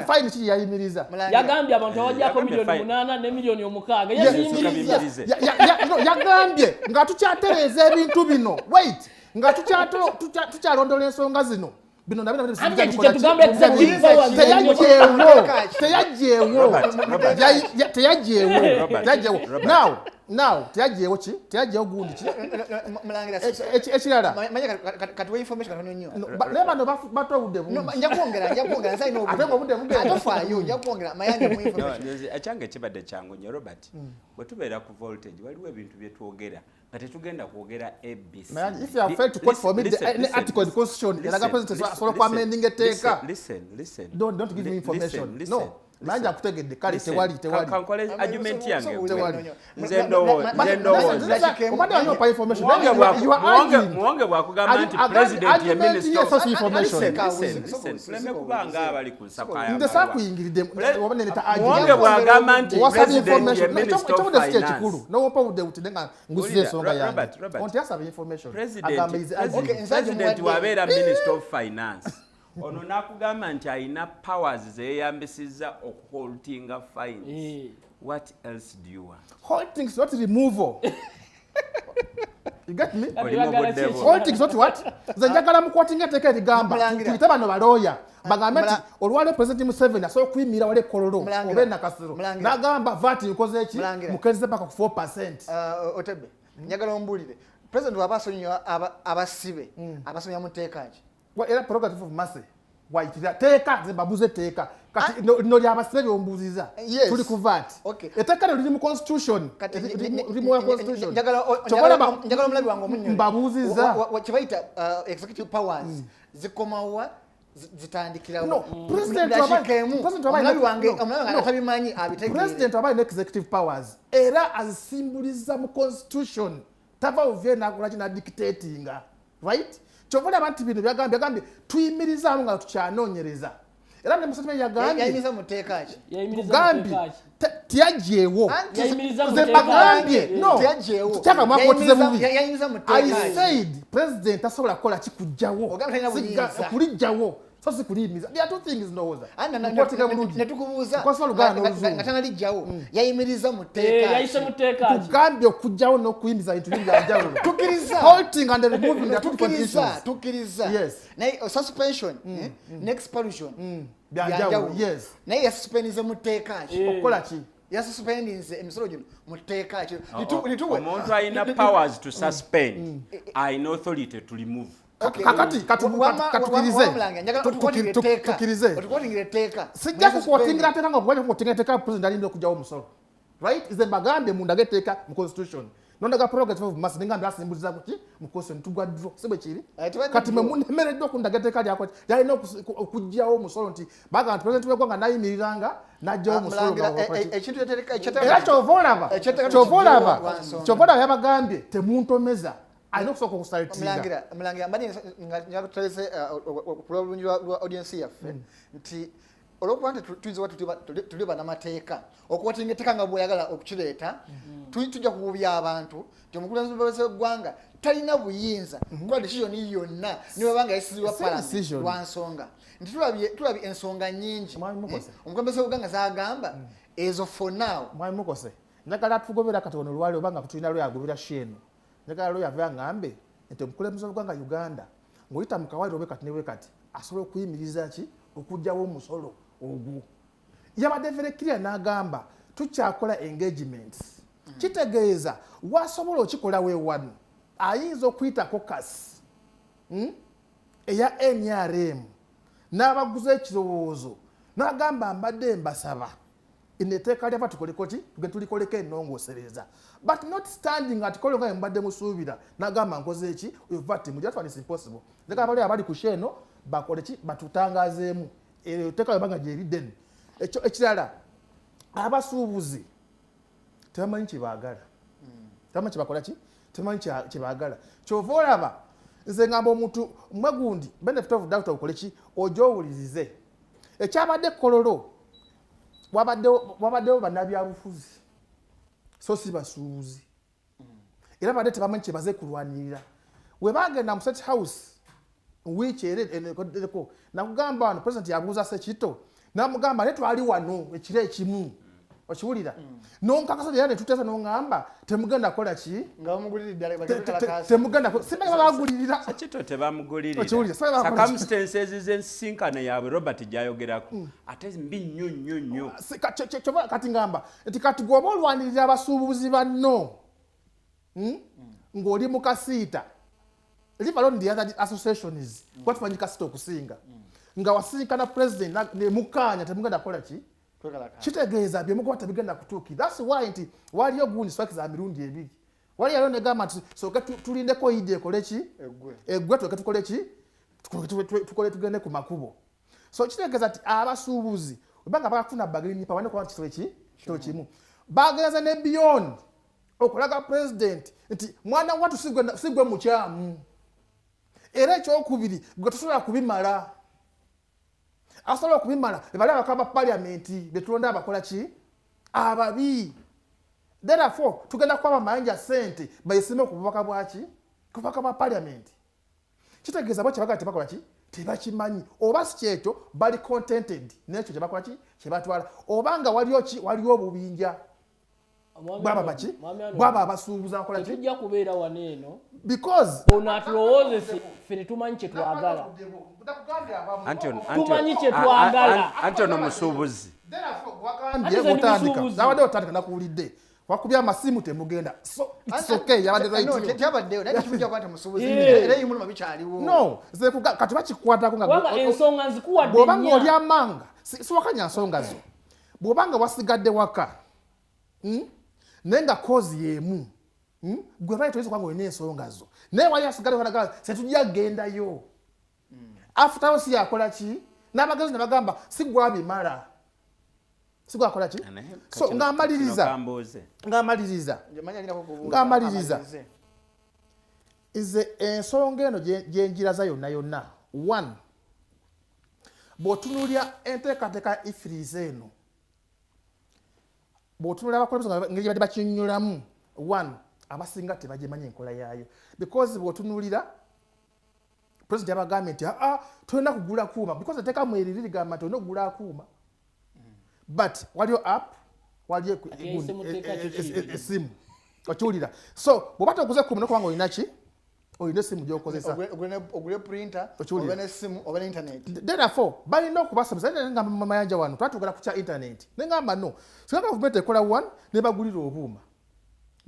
fine ki yayimiriza yagambye abantu awajjako miliyoni 8 ne miliyoni 6 yagambye nga tukyatereeza ebintu bino wait nga tukyalondola ensonga zino bino nabina now teyajeewo ki teyajeewo gundi ki ekirala katuwa information katono nnyo bano batowudde njakwongera nsayina obudde atofaayo njakwongera mayanja mu information ekyange kibadde kyangu nnyo Robert bwe tubeera ku voltage waliwo ebintu bye twogera nga tetugenda kwogera ABC. If you have failed to quote for me the article in the constitution elaga president asobola kwamendinga etteeka listen don't give me information no Manja kutegedde kale tewali kankole argument yange nze obadde pa information Muwonge bwakugamba nti president ye minister of information lemme kubanga abali ku nsapa nde sakuyingiridde obane neta Muwonge bwagamba nti president ye minister of finance no udde utinga ngusize ensonga yange onti asaba information president wabeera minister of finance ono nakugamba nti alina powers zeyambisizza okuholtinga fines. What else do you want? Halting is not removal. You get me? Halting is not what? Zanjagala mukwatinga teke ligamba tuyita bano baloya bagambe nti olwale president Museveni asobola okuyimira wale kololo obe nakasiro nagamba VAT nkoze eki mukezze paka ku 4%. Otebe njagala ombulire president wabasonyiwa abasibe abasomya muteekaji era prerogative of mercy waitira teeka zibabuze teeka kati no lyabasibe byombuziza tuli ku VAT etteeka liri mu constitution liri mu constitution njagala omulabi wange omunnyo mbabuziza kibayita executive powers zikomawa zitandikirawo president wange atabimanyi abitegeere president wabaye executive powers era azisimbuliza mu constitution tava ovye nakola kina dictatinga right chovola abantu bino byagambye tuyimiriza nga tukyanoonyereza era ne musajja yagambye yayimiza muteekaji tiyajeewo tiyajeewo mwakotize bubi yayimiza muteekaji I said president asobola kukola kikujjawo okulijjawo so sikulimiza there are two things ndowooza netukubuuza nga tanalijjawo yayimiriza muteekaji tugambye okujjawo n'okuyimiza bintu bingi byanjawulo halting and removing the two conditions tukkiriza naye suspension n'expulsion byanjawulo yes naye yasuspendinze muteekaji okukola ki yasuspendinze emisolo gino muteekaji omuntu alina powers to suspend alina authority to remove. Katukirize sijja kukwotingira teeka nga okuwaja kukwotingira teeka president alinda okujjawo omusolo right ize mbagambe munda geteeka mu constitution nondaga prerogative of mercy ninga ndasimbuliza kuki mu constitution tugwa draw sibwe kiri kati memunemereddwa okundaga etteeka lyako yalina okujjawo omusolo nti baga nti president w'eggwanga nayimiriranga najjawo omusolo era kyovaolaba yabagambye temuntomeza alina okusobola okusaltinga mulangira mbadde nga tutolese kulwabulungi lwa audience yaffe nti olwokuba nti tuyinza tuli bannamateeka okuwatinga etteeka nga bweyagala okukireeta tujja kuwubya abantu nti omukulembeze w'eggwanga talina buyinza kukola decision yonna niwebanga yayisizibwa parliament lwa nsonga nti tulabye ensonga nnyingi omukulembeze w'eggwanga zagamba ezo for now mwami mukose njagala tugobera katono lwali obanga tulina lwe agobera sheno njagala lwe yava ngambe nti omukulembeze w'eggwanga Uganda ng'oyita mu kawaayiro bwe kati ne bwe kati asobola okuyimiriza ki okuggyawo omusolo ogwo. Yabadde very clear n'agamba tukyakola engagements. Kitegeeza wasobola okikola weewano ayinza okuyita caucus eya NRM n'abaguza ekirowoozo n'agamba mbadde mbasaba eneteeka lyava tukoleko ki tulikoleko ennongoosereza but not standing at kolo nga mbadde musuubira n'agamba nkoze eki ovati mujatwa is impossible ndeka abali abali ku sheno bakole ki batutangazeemu teeka yabanga gyeridden ekirala abasuubuzi tebamanyi kyebaagala tebamanyi kyebakola ki tebamanyi kyebaagala kyova olaba nze ngamba omuntu mmwe gundi benefit of doubt okole ki ojo owulirize ekyabadde kololo wabaddewo bannabyabufuzi so si basuubuzi era badde tebamanyi kyebaze kulwanirira we bagenda mu state house wiiki ereko nakugamba wano president yabuuza Sekito namugamba ne twali wano ekiro ekimu okiwulira nonkakasa era ne tuteesa noŋŋamba temugenda kukola ki temugenda simanyi babagulirira Sekito tebamugulirira circumstances z'ensinkano yaabwe Robert gyayogerako ate mbi nnyo kati ngamba nti kati gwoba olwanirira abasuubuzi banno ng'oli mu kasiita leave alone the other associations kwa tumanyi kasita okusinga nga wasinkana president ne mukaanya temugenda kukola ki kitegeeza byemukuba tebigenda kutuukira. That's why nti waliyo gundi strike za mirundi ebiri wali yaliyo negamba nti soke tulindeko yidi ekole ki eggwe tuke tukole ki tukole tugende ku makubo. So kitegeeza nti abasuubuzi webanga bakafuna bagini pa waneko kitwe kimu bagenza ne beyond okulaga president nti mwana watu sigwe mukyamu era ekyokubiri gwe tusobola kubimala asobola okubimala ebali abakaba parliamenti betulonda abakola ki ababi therefore tugenda kwaba mayanja sente bayisime okububaka bwaki kubaka bwa parliament kitegeeza bwaki baga tebakola ki tebakimanyi oba si kyekyo bali contented n'ekyo kyebakola ki kyebatwala obanga waliyo obubinja bwaba baki bwaba abasuubuza bakola ki tujja kubeera waneeno because ono atulowooze ffe tumanyi kye twagala tumanyi kye twagala anti ono musuubuzi nabadde otandika nakuwulidde wakubya amasimu temugenda kati bakikwatako ensonga nzikuwadde bwobanga oli amanga siwakanya nsonga zo bwobanga wasigadde waka naye nga kozi yeemu gwe baali toyinza kubanga olina ensonga zo naye wali asigadde wanagaa setujja gendayo afutawo si yakola ki n'abagenzi ne bagamba sigwabimala sigwakola ki so ng'amaliriza nze ensonga eno gyenjiraza yonna one bw'otunuulya enteekateeka ifiriiza eno bw'otunula abakulembeze ngeri badde bakinyulamu one abasinga tebagimanyi enkola yaayo because bw'otunuulira president yabagambye nti tolina kugula kuuma because eteekamu eriri ligamba nti olina okugula akuuma but waliyo app waliyo esimu okiwulira so bw'oba toguze kuuma nokubanga olina ki olina esimu gyokozesa ogule printer oba n'essimu oba n'internet therefore balina okubasomesa nga mayanja wano twatugala ku kya internet nengamba no singa gavumenti ekola one nebagulira obuuma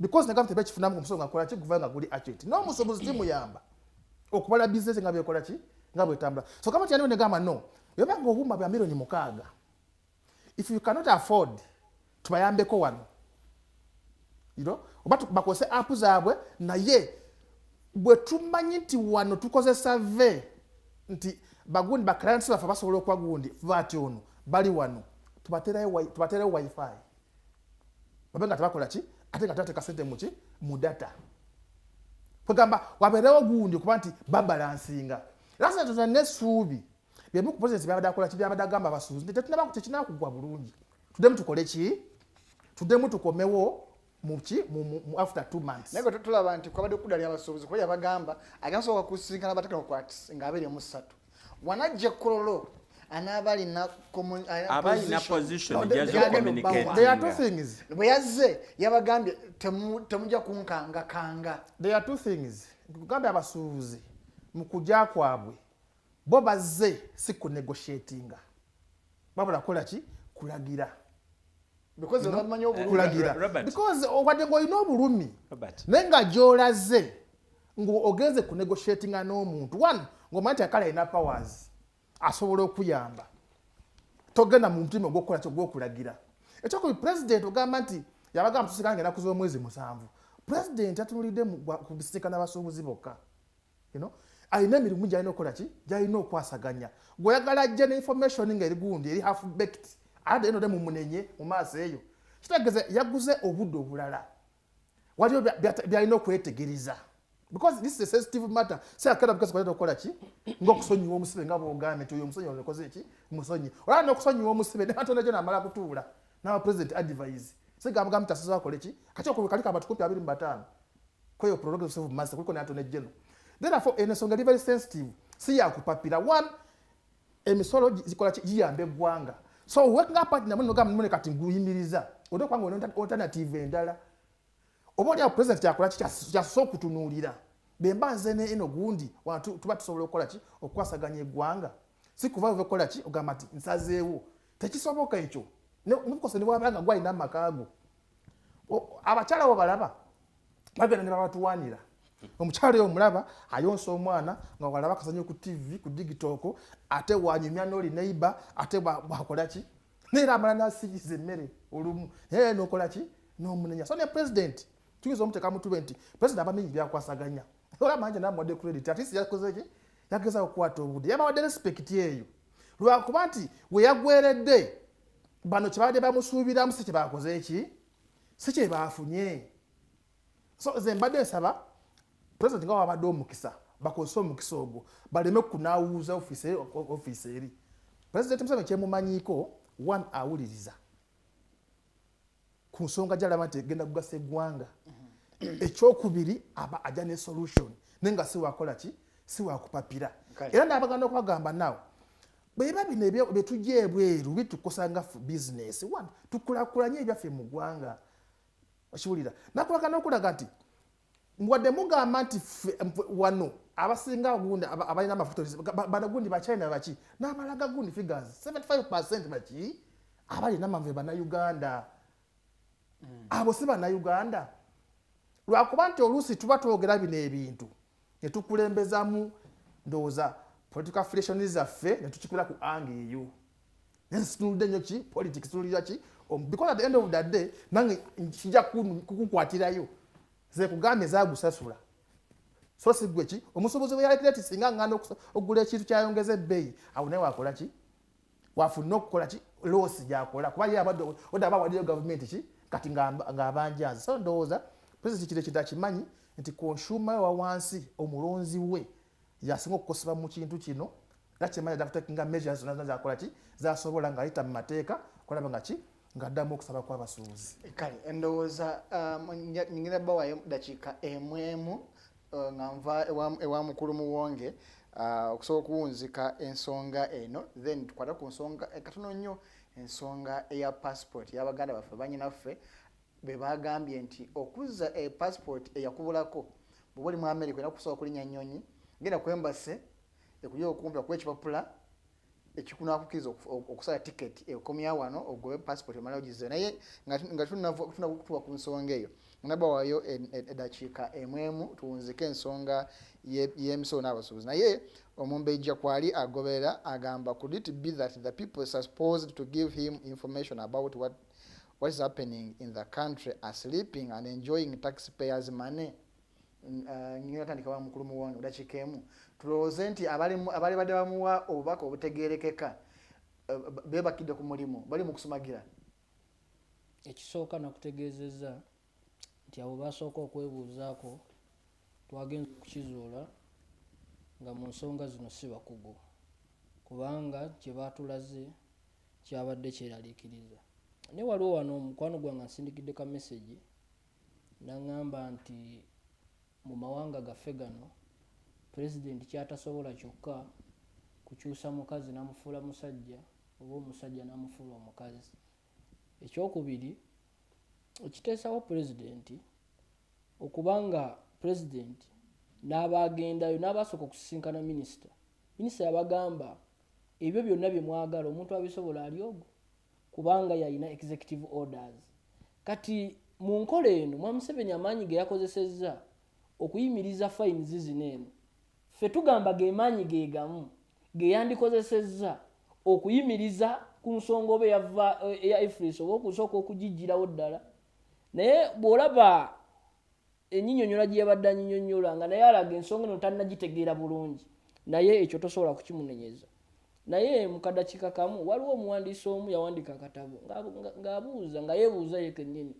because negavumenti tebakifunamu omusolo nga kola ki guva nga guli accurate n'omusobozi timuyamba okubala bizinesi nga byekola ki nga bwetambula so gavumenti yandiwo negamba no yobanga obuuma bya milioni 6 if you cannot afford tubayambeko wano oba bakozese app zaabwe naye bwe tumanyi nti wano tukozesa ve nti bagundi bakransi baffe basobola okuba gundi vati ono bali wano tubaterewo wifi babe nga tebakola ki ate nga tubateeka sente muki mu data kwegamba wabeerewo gundi okuba nti babalansinga era sente tuna n'essuubi byemu ku president byabadde akola ki byabadde agamba abasuubuzi tekinaba kugwa bulungi tuddemu tukole ki tuddemu tukomewo mu after 2 months naye tulaba nti kwabadde okudalira abasuubuzi kuba yabagamba agasobola kusinkana abateeka okwati nga 23 wanajja kololo anaaba alina position there are two things bwe yazze yabagambye temujja kunkanga there are two things Kugamba abasuubuzi mu kujja kwabwe bo bazze si ku negotiatinga. Babula kola ki? Kulagira. Because bamanyi obulumi. Kulagira. Because obadde ng'olina obulumi. Naye nga gy'olaze ng'ogenze ku negotiatinga n'omuntu. One, ng'omanyi nti akala alina powers. Asobola okuyamba. Togenda mu mutima ogw'okukola ki ogw'okulagira. Ekyokubi president ogamba nti yabagamba tusika ng'enaku z'omwezi 7. President atunulidde ku bisika n'abasuubuzi bokka. Alina emirimu gy'alina okukola ki? Gy'alina okwasaganya. Gw'oyagala ajje n'information ng'eri gundi eri half baked. Ate eno mu munenye mu maaso eyo. Kitegeeza yaguze obudde obulala. Waliwo by'alina okwetegereza. Because this is a sensitive matter. Say akala because kwaleta okukola ki? Ng'okusonyiwa omusibe nga bw'ogambye nti oyo omusonyi olekoze ki? Musonyi. Olaba n'okusonyiwa omusibe ne Katonda gyo n'amala kutuula. N'aba president advise. Sigamba mutasobola akole ki? Kati okwo kalika abatukupi 25. Kweyo progressive master kuliko n'ato n'ejjeno. Therefore, ensonga eri very sensitive. Si yakupapira. One, emisolo zikola ki? Giyamba eggwanga. So working up party namwe nogamba mmone kati nguyimiriza. Odo kwangu ono alternative endala. Obodi ya president yakola ki? Kyasobola okutunuulira. Bemba nze ne eno gundi wantu tuba tusobola okukola ki? Okwasaganya eggwanga. Si kuva okukola ki? Ogamba ati nsazeewo. Tekisoboka ekyo. N'obukose ne bwabanga gwalina amakaago. Abakyala abo balaba bagenda ne babatuwaanira. Omukyala oyo omulaba ayonsa omwana nga walaba kasanye ku TV ku digitoko ate wanyumya n'oli neighbor ate bwakola ki? Neera amala n'asigiza emmere olumu. N'okola ki? N'omunenya. So ne president tuyinza omuteeka mu tube nti president abamenyi byakwasaganya. Olaba manje namuwadde credit. At least yakoze ki? Yageza okukwata obudde. Yabawadde respect eyo. Lwakuba nti we yagweredde bano kyebadde bamusuubiramu si kyebakoze eki? Si kyebaafunye. So ze mbadde nsaba president nga wabadde omukisa bakozesa omukisa ogwo baleme kunaawuuza ofiisi eri. President Museveni kyemumanyiiko one awuliriza ku nsonga gy'alaba nti egenda kugasa eggwanga. Ekyokubiri aba ajja ne solution naye nga si wakola ki? Si wakupapira. Era n'abaganda okubagamba naawe beba bino bye tujja ebweru bitukosanga business. One, tukulakulanye ebyaffe mu ggwanga. Okiwulira nakulaga n'okulaga nti mwadde mugamba nti wano abasinga gundi abalina amafactories bano gundi ba China baki n'abalaga gundi figures 75% baki abalina amanve bannayuganda. Abo si bannayuganda. Lwakuba nti oluusi tuba twogera bino ebintu ne tukulembezamu ndowooza political affiliation zaffe ne tukikola ku ange eyo. Nensitunudde nnyo ki? Politics tulira ki? Because at the end of that day nange kijja kukukwatirayo. Ze kugambye zaagusasula. So si gwe ki? Omusuubuzi bwe yalekera ti singa nganda okugula ekintu kyayongeza ebbeeyi awo naye wakola ki? Wafuna okukola ki? Losi gyakola. Kuba ye abadde odaba waddeyo gavumenti ki? Kati ng'abanjazi. So ndowooza president kire kitakimanyi nti consumer wa wansi omulonzi we yasinga okukosebwa mu kintu kino era kimanyi adakutakinga measures zonna zakola ki? Zasobola ng'ayita mu mateeka kulaba nga ki? Ng'addamu okusaba kw'abasuubuzi. Kale endowooza nyingina bawayo dakiika emu nga nva ewa mukulu Muwonge okusobola okuwunzika ensonga eno then tukwata ku nsonga katono nnyo ensonga eya passport y'Abaganda baffe bannyinaffe be bagambye nti okuzza passport eyakubulako bw'oba oli mu America olina kusobola okulinnya nnyonyi genda ku embassy ekujja okumpi okuwa ekipapula ekikunaakukiriza okusala ticket ekomya wano ogobe passport omala ogizze naye nga tunakutuba ku nsonga eyo nabawayo eddakiika emu tuwunzike ensonga y'emisolo n'abasuubuzi naye omumbejja kwali agoberera agamba could it be that the people supposed to give him information about what is happening in the country are sleeping and enjoying taxpayers money? Nyinatandika wa mukulu Muwonge eddakiika emu tulowooze nti abali badde bamuwa obubaka obutegeerekeka beebakidde ku mulimu bali mu kusumagira. Ekisooka nakutegeezezza nti abo basooka okwebuuzaako twagenza okukizuula nga mu nsonga zino si bakugu kubanga kye baatulaze kyabadde kyeraliikiriza. Naye waliwo wano omukwano gwange nsindikidde ka message n'aŋŋamba nti mu mawanga gaffe gano president kyatasobola kyokka kukyusa mukazi n'amufuula musajja oba omusajja n'amufuula omukazi. Ekyokubiri ekiteesawo president okubanga president n'abagendayo n'abasooka okusisinkana minisita yabagamba ebyo byonna bye mwagala omuntu abisobola ali ogwo kubanga yalina executive orders. Kati mu nkola eno Museveni amaanyi ge yakozesezza okuyimiriza fines zino eno ffe tugamba ge maanyi ge gamu ge yandikozesezza okuyimiriza ku nsonga oba eya Ifris oba okusooka okugijjirawo ddala naye bw'olaba ennyinnyonnyola gye yabadde annyinnyonnyola nga naye alaga ensonga eno tannagitegeera bulungi naye ekyo tosobola kukimunenyeza. Naye mu kadakiika kamu waliwo omuwandiisi omu yawandiika akatabo ng'abuuza nga yeebuuza ye kennyini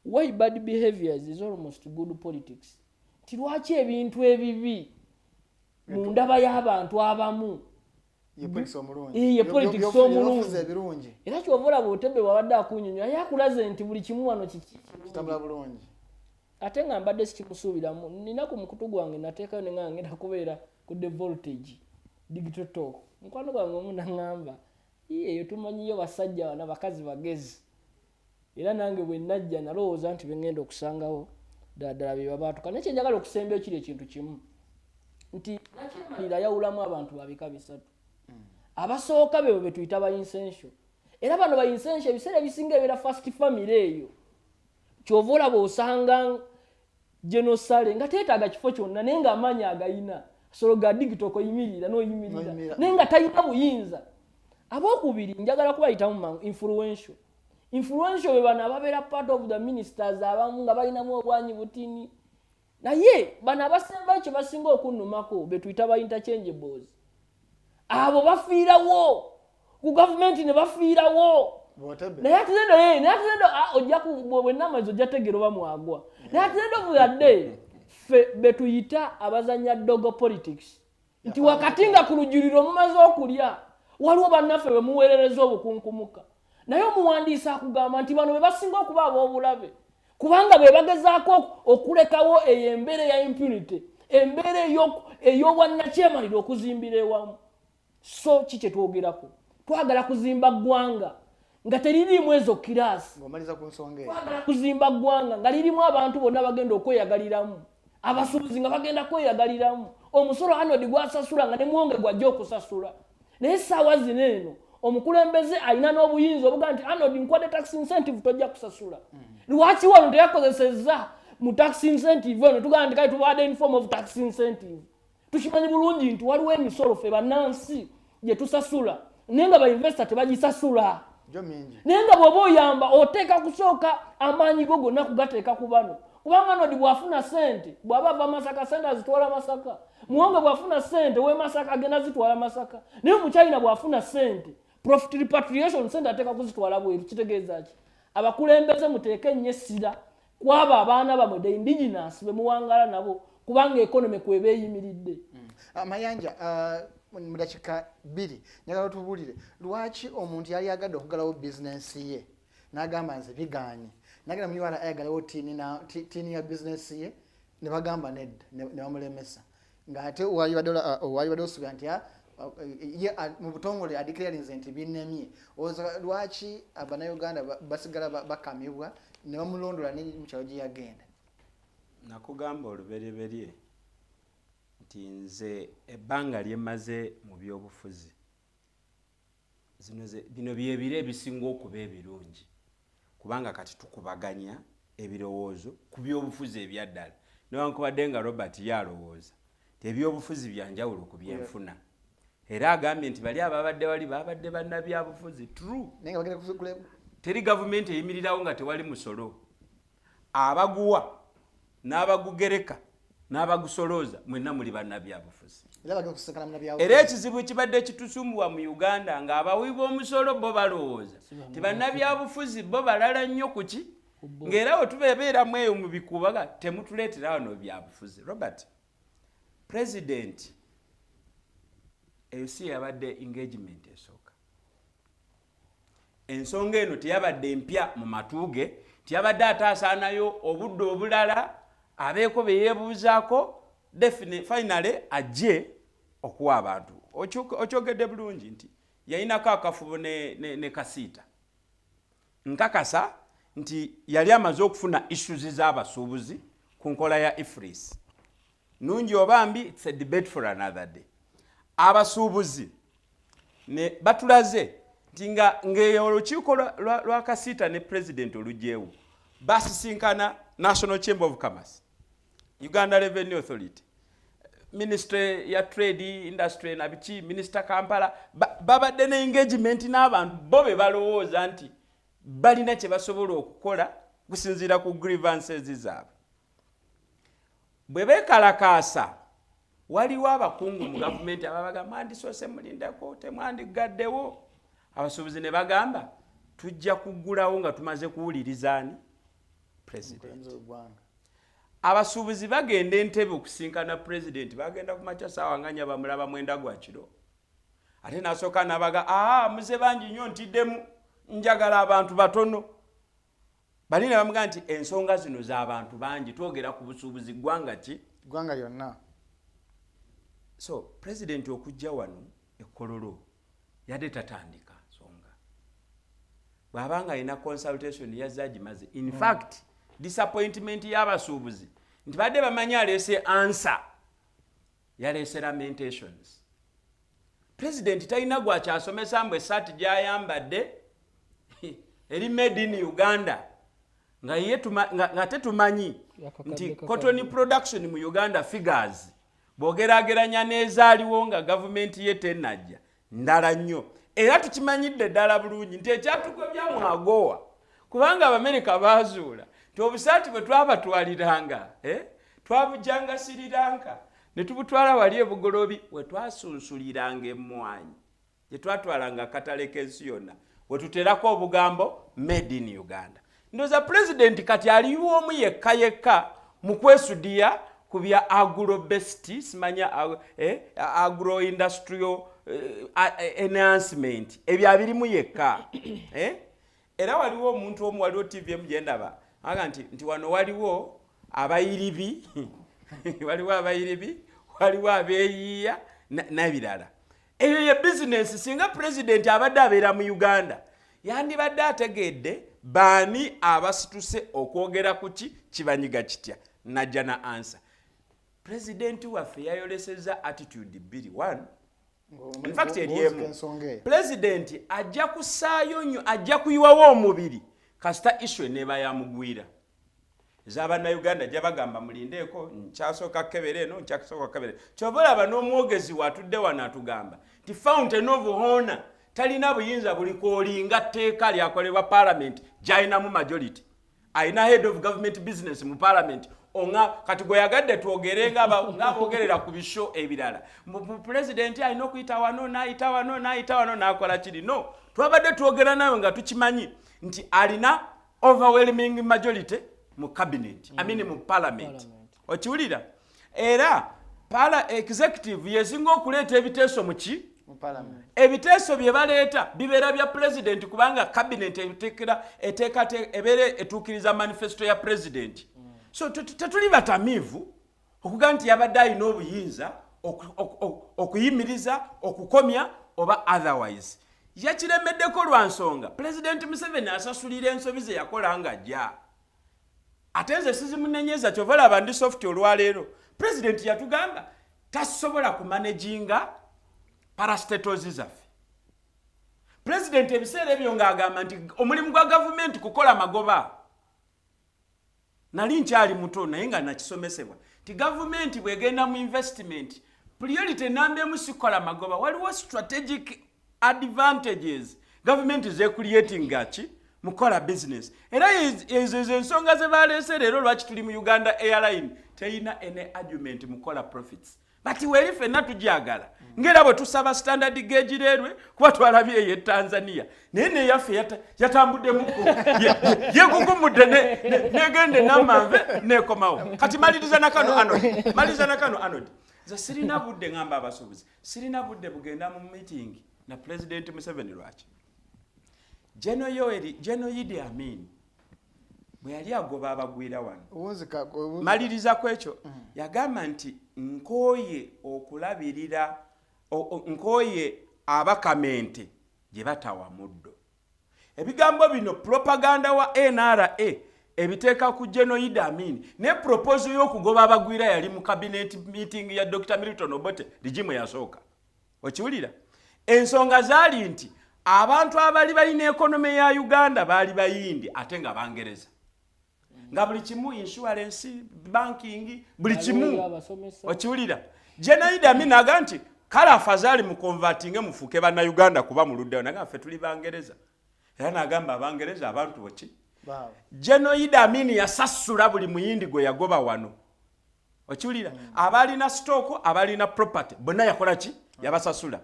why bad behaviors is almost good politics. Ti lwaki ebintu ebibi mu ndaba y'abantu abamu ye politics omulungi era kyova olaba Otebe wabadde akunyonyola ye akulaze nti buli kimu wano kitambula bulungi ate nga mbadde sikimusuubiramu nina ku mukutu gwange nateekayo ne nga ngenda kubeera ku the voltage digital talk mukwano gwange omu naŋŋamba eyo tumanyiyo basajja bana bakazi bagezi era nange bwe najja nalowooza nti bengenda okusangawo ddala bye babaatuka naye kyenjagala okusembayo kiri ekintu kimu nti nakyemalira yawulamu abantu babika bisatu abasooka bebo be tuyita bayinsensho era bano bayinsensho ebiseera ebisinga ebeera first family eyo kyova olaba osanga genosale nga teetaaga kifo kyonna naye ng'amaanyi agayina solo ga digital koyimirira n'oyimirira naye nga talina buyinza. Abookubiri njagala kubayitamu influential be bano ababeera part of the ministers abamu nga balinamu obwanyi butini naye bano abasembayo kye basinga okunnumako be tuyita ba interchangeables abo bafiirawo ku gavumenti ne bafiirawo naye atuzendo ojja bwenamazi ojja tegera oba mwagwa naye atuzendo buyadde ffe betuyita abazanya dogo politics nti wakati nga ku lujjuliro mumaze okulya waliwo bannaffe be muweerereza obukunkumuka naye omuwandiisi akugamba nti bano be basinga okuba ab'obulabe kubanga be bagezaako okulekawo eyo embeera ya impunity embeera ey'obwannakyemalira okuzimbira ewamu. So ki kye twogerako twagala kuzimba ggwanga nga teririimu ezo kiraasi twagala kuzimba ggwanga nga lirimu abantu bonna bagenda okweyagaliramu abasuubuzi nga bagenda kweyagaliramu omusolo Arnold gwasasula nga ne Muwonge gwajja okusasula naye essaawa zino eno omukulembeze alina n'obuyinza obuga nti Arnold nkwade tax incentive tojja kusasula lwaki wano teyakozesezza mu tax incentive eno tugamba nti kale tubawadde in form of tax incentive tukimanyi bulungi nti waliwo emisolo ffe bannansi gye tusasula naye nga bainvestor tebagisasula naye nga bw'oba oyamba oteeka kusooka amaanyi go gonna kugateeka ku bano kubanga Arnold bw'afuna sente bw'aba ava Masaka sente azitwala Masaka Muwonge bw'afuna sente we Masaka agenda zitwala Masaka naye Muchina bw'afuna sente profit repatriation sente ateeka kuzitwala bweru kitegeeza ki abakulembeze muteeke ennyo essira kwabo abaana bamwe the indigenous be muwangala nabo kubanga economy kweba eyimiridde. Mayanja mu dakiika 2 njagala tubuulire lwaki omuntu yali agadde okugalawo bizinensi ye n'agamba nze bigaanye nagenda munyala ayagalawo tiini ya bizinensi ye ne bagamba nedda ne bamulemesa ng'ate wali badde osuubira nti ye mu butongole adikirarinze nti binnemye lwaki Abannayuganda basigala bakamibwa ne bamulondola ne mu kyalo gye yagenda. Nakugamba olubereberye nti nze ebbanga lyemaze mu byobufuzi bino byebiro ebisinga okuba ebirungi kubanga kati tukubaganya ebirowoozo ku byobufuzi ebyaddala newankubadde nga Robert yalowooza nti ebyobufuzi byanjawulo ku byenfuna era agambye nti bali ababadde wali babadde bannabyabufuzi true teri gavumenti eyimirirawo nga tewali musolo abaguwa n'abagugereka n'abagusolooza mwenna muli bannabyabufuzi era ekizibu ekibadde kitusumbuwa mu Uganda ng'abawi b'omusolo bo balowooza ti bannabyabufuzi bo balala nnyo ku ki ng'era we tubeebeeramu eyo mu bikubaga temutuleetera wano byabufuzi. Robert President eyo si yabadde engagement esooka ensonga eno teyabadde mpya mu matuuge tiyabadde ataasaanayo obudde obulala abeeko be yeebuuzaako finally ajje okuwa abantu okyogedde bulungi nti yayinako akafubo ne kasiita nkakasa nti yali amaze okufuna issues z'abasuubuzi ku nkola ya Ifris nungi obambi, it's a debate for another day. Abasubuzi ne batulaze nti nga olukiiko lwa Kasiita ne president olugyewo basisinkana National Chamber of Commerce, Uganda Revenue Authority, Ministry ya Trade Industry na biki, Minister Kampala, babadde ne engagement n'abantu bo be balowooza nti balina kye basobola okukola kusinziira ku grievances zaabwe. Bwe beekalakaasa waliwo abakungu mu gavumenti ababaga mwandisoose mulindako temwandigaddewo. Abasuubuzi ne bagamba tujja kuggulawo nga tumaze kuwulirizaani president. Abasuubuzi bagenda Entebbe okusinkana president, bagenda ku makya ssaawa nga nnya bamulaba mwenda gwa kiro. Ate n'asooka n'abaga muze bangi nnyo ntiddemu, njagala abantu batono. Bali ne bamugamba nti ensonga zino z'abantu bangi, twogera ku busuubuzi ggwanga ki? Ggwanga lyonna. So president okujja wano ekkololo yadde tatandika nsonga. Bw'abanga alina consultation yazza agimaze. In fact, disappointment y'abasuubuzi nti badde bamanyi aleese answer, yaleese lamentations. President talina gwakyasomesa mbwe essaati gy'ayambadde eri made in Uganda nga tetumanyi nti cotton production mu Uganda figures bw'ogeraageranya n'ezaaliwo nga gavumenti ye tennajja ndala nnyo. Era tukimanyidde ddala bulungi nti ekyatugobya mu Agoa, kubanga Abamerika baazuula nti obusaati bwe twabatwaliranga twabujjanga Sri Lanka ne tubutwala wali e Bugolobi we twasunsuliranga emmwanyi gye twatwalanga akatale k'ensi yonna we tuterako obugambo made in Uganda. Ndowooza president kati aliwo omu yekka mu kwesudiya ku bya agro-based, simanya agro industrial enhancement, ebyo abirimu yekka. Era waliwo omuntu omu, waliwo TV emujendaba aga nti wano waliwo abayiribi waliwo abayiribi, waliwo abeeyiya n'ebirala. Eyo ye business. Singa president abadde abeera mu Uganda yandibadde ategedde baani abasituse okwogera ku kibanyiga kitya, najja na answer. President waffe yayoleseza attitude bbiri. One, in fact eriemu president ajja kusaayo nnyo, ajja kuyiwawo omubiri kasita issue neeba yamugwira. Ez'Abannayuganda gye bagamba mulindeeko, nkyasooka kebere eno, nkyasooka kebere. Kyova olaba n'omwogezi watudde wano atugamba nti fountain of honor talina buyinza buli kwolinga tteeka lyakolebwa parliament gy'alinamu majority. Alina head of government business mu parliament. Onga kati gwe yagadde twogere ng'abogerera ku bisho ebirala. President alina okuyita wano n'ayita wano n'ayita wano n'akola kiri. No, twabadde twogera nawe nga tukimanyi nti alina overwhelming majority mu cabinet, mu parliament. Okiwulira? Era executive yesinga okuleeta ebiteeso mu parliament. Ebiteeso bye baleeta bibeera bya president kubanga cabinet eteeka ebeere etuukiriza manifesto ya president. So tetuli batamiivu okugamba nti yabadde alina obuyinza okuyimiriza, okukomya oba otherwise. Yakiremeddeko lwa nsonga President Museveni asasulira ensobi ze yakola nga ajja. Ate nze sizimunenyeza, kyova olaba ndi soft olwaleero. President yatugamba tasobola kumanaginga parastatals zaffe. President ebiseera ebyo ng'agamba nti omulimu gwa gavumenti kukola magoba. Nali nkyali muto naye nga nakisomesebwa ti gavumenti bwegenda mu investment priority nambe emu sikola magoba. Waliwo strategic advantages gavumenti ze creating gachi mukola business. Era ezo ensonga ze baleese leero lwaki tuli mu Uganda Airline teyina ene argument mukola profits. Bati weri ffenna tujagala ngera bwe tusaba standard gauge leerwe kuba twalabye ye Tanzania naye neyaffe yatambuddemu yegugumudde negende namanve nekomawo. Kati maliriza nakano anod ze sirina budde ngamba abasuubuzi, sirina budde bugenda mu meeting na President Museveni lwaki General Idi Amin bwe yali agoba abagwira wano maliriza kwekyo yagamba nti nkooye okulabirira nkooye abakamente gye batawa muddo. Ebigambo bino propaganda wa NRA ebiteeka ku Genoid Amin ne proposal y'okugoba abagwira yali mu cabinet meeting ya Dr. Milton Obote ligimu yasooka. Okiwulira? Ensonga zaali nti abantu abali balina ekonome ya Uganda baali bayindi ate nga Bangereza. Nga buli kimu insurance, banking, buli kimu. Okiwulira? Genoid Amin aga nti kale afazali mu converting mufuke bana Uganda kuba mu ludde naga ffe tuli Bangereza. Era nagamba Abangereza abantu boki? Genoid Amin yasasula buli muyindi gwe yagoba wano. Okiwulira? Abalina stock, abalina property, bonna yakola ki? Yabasasula.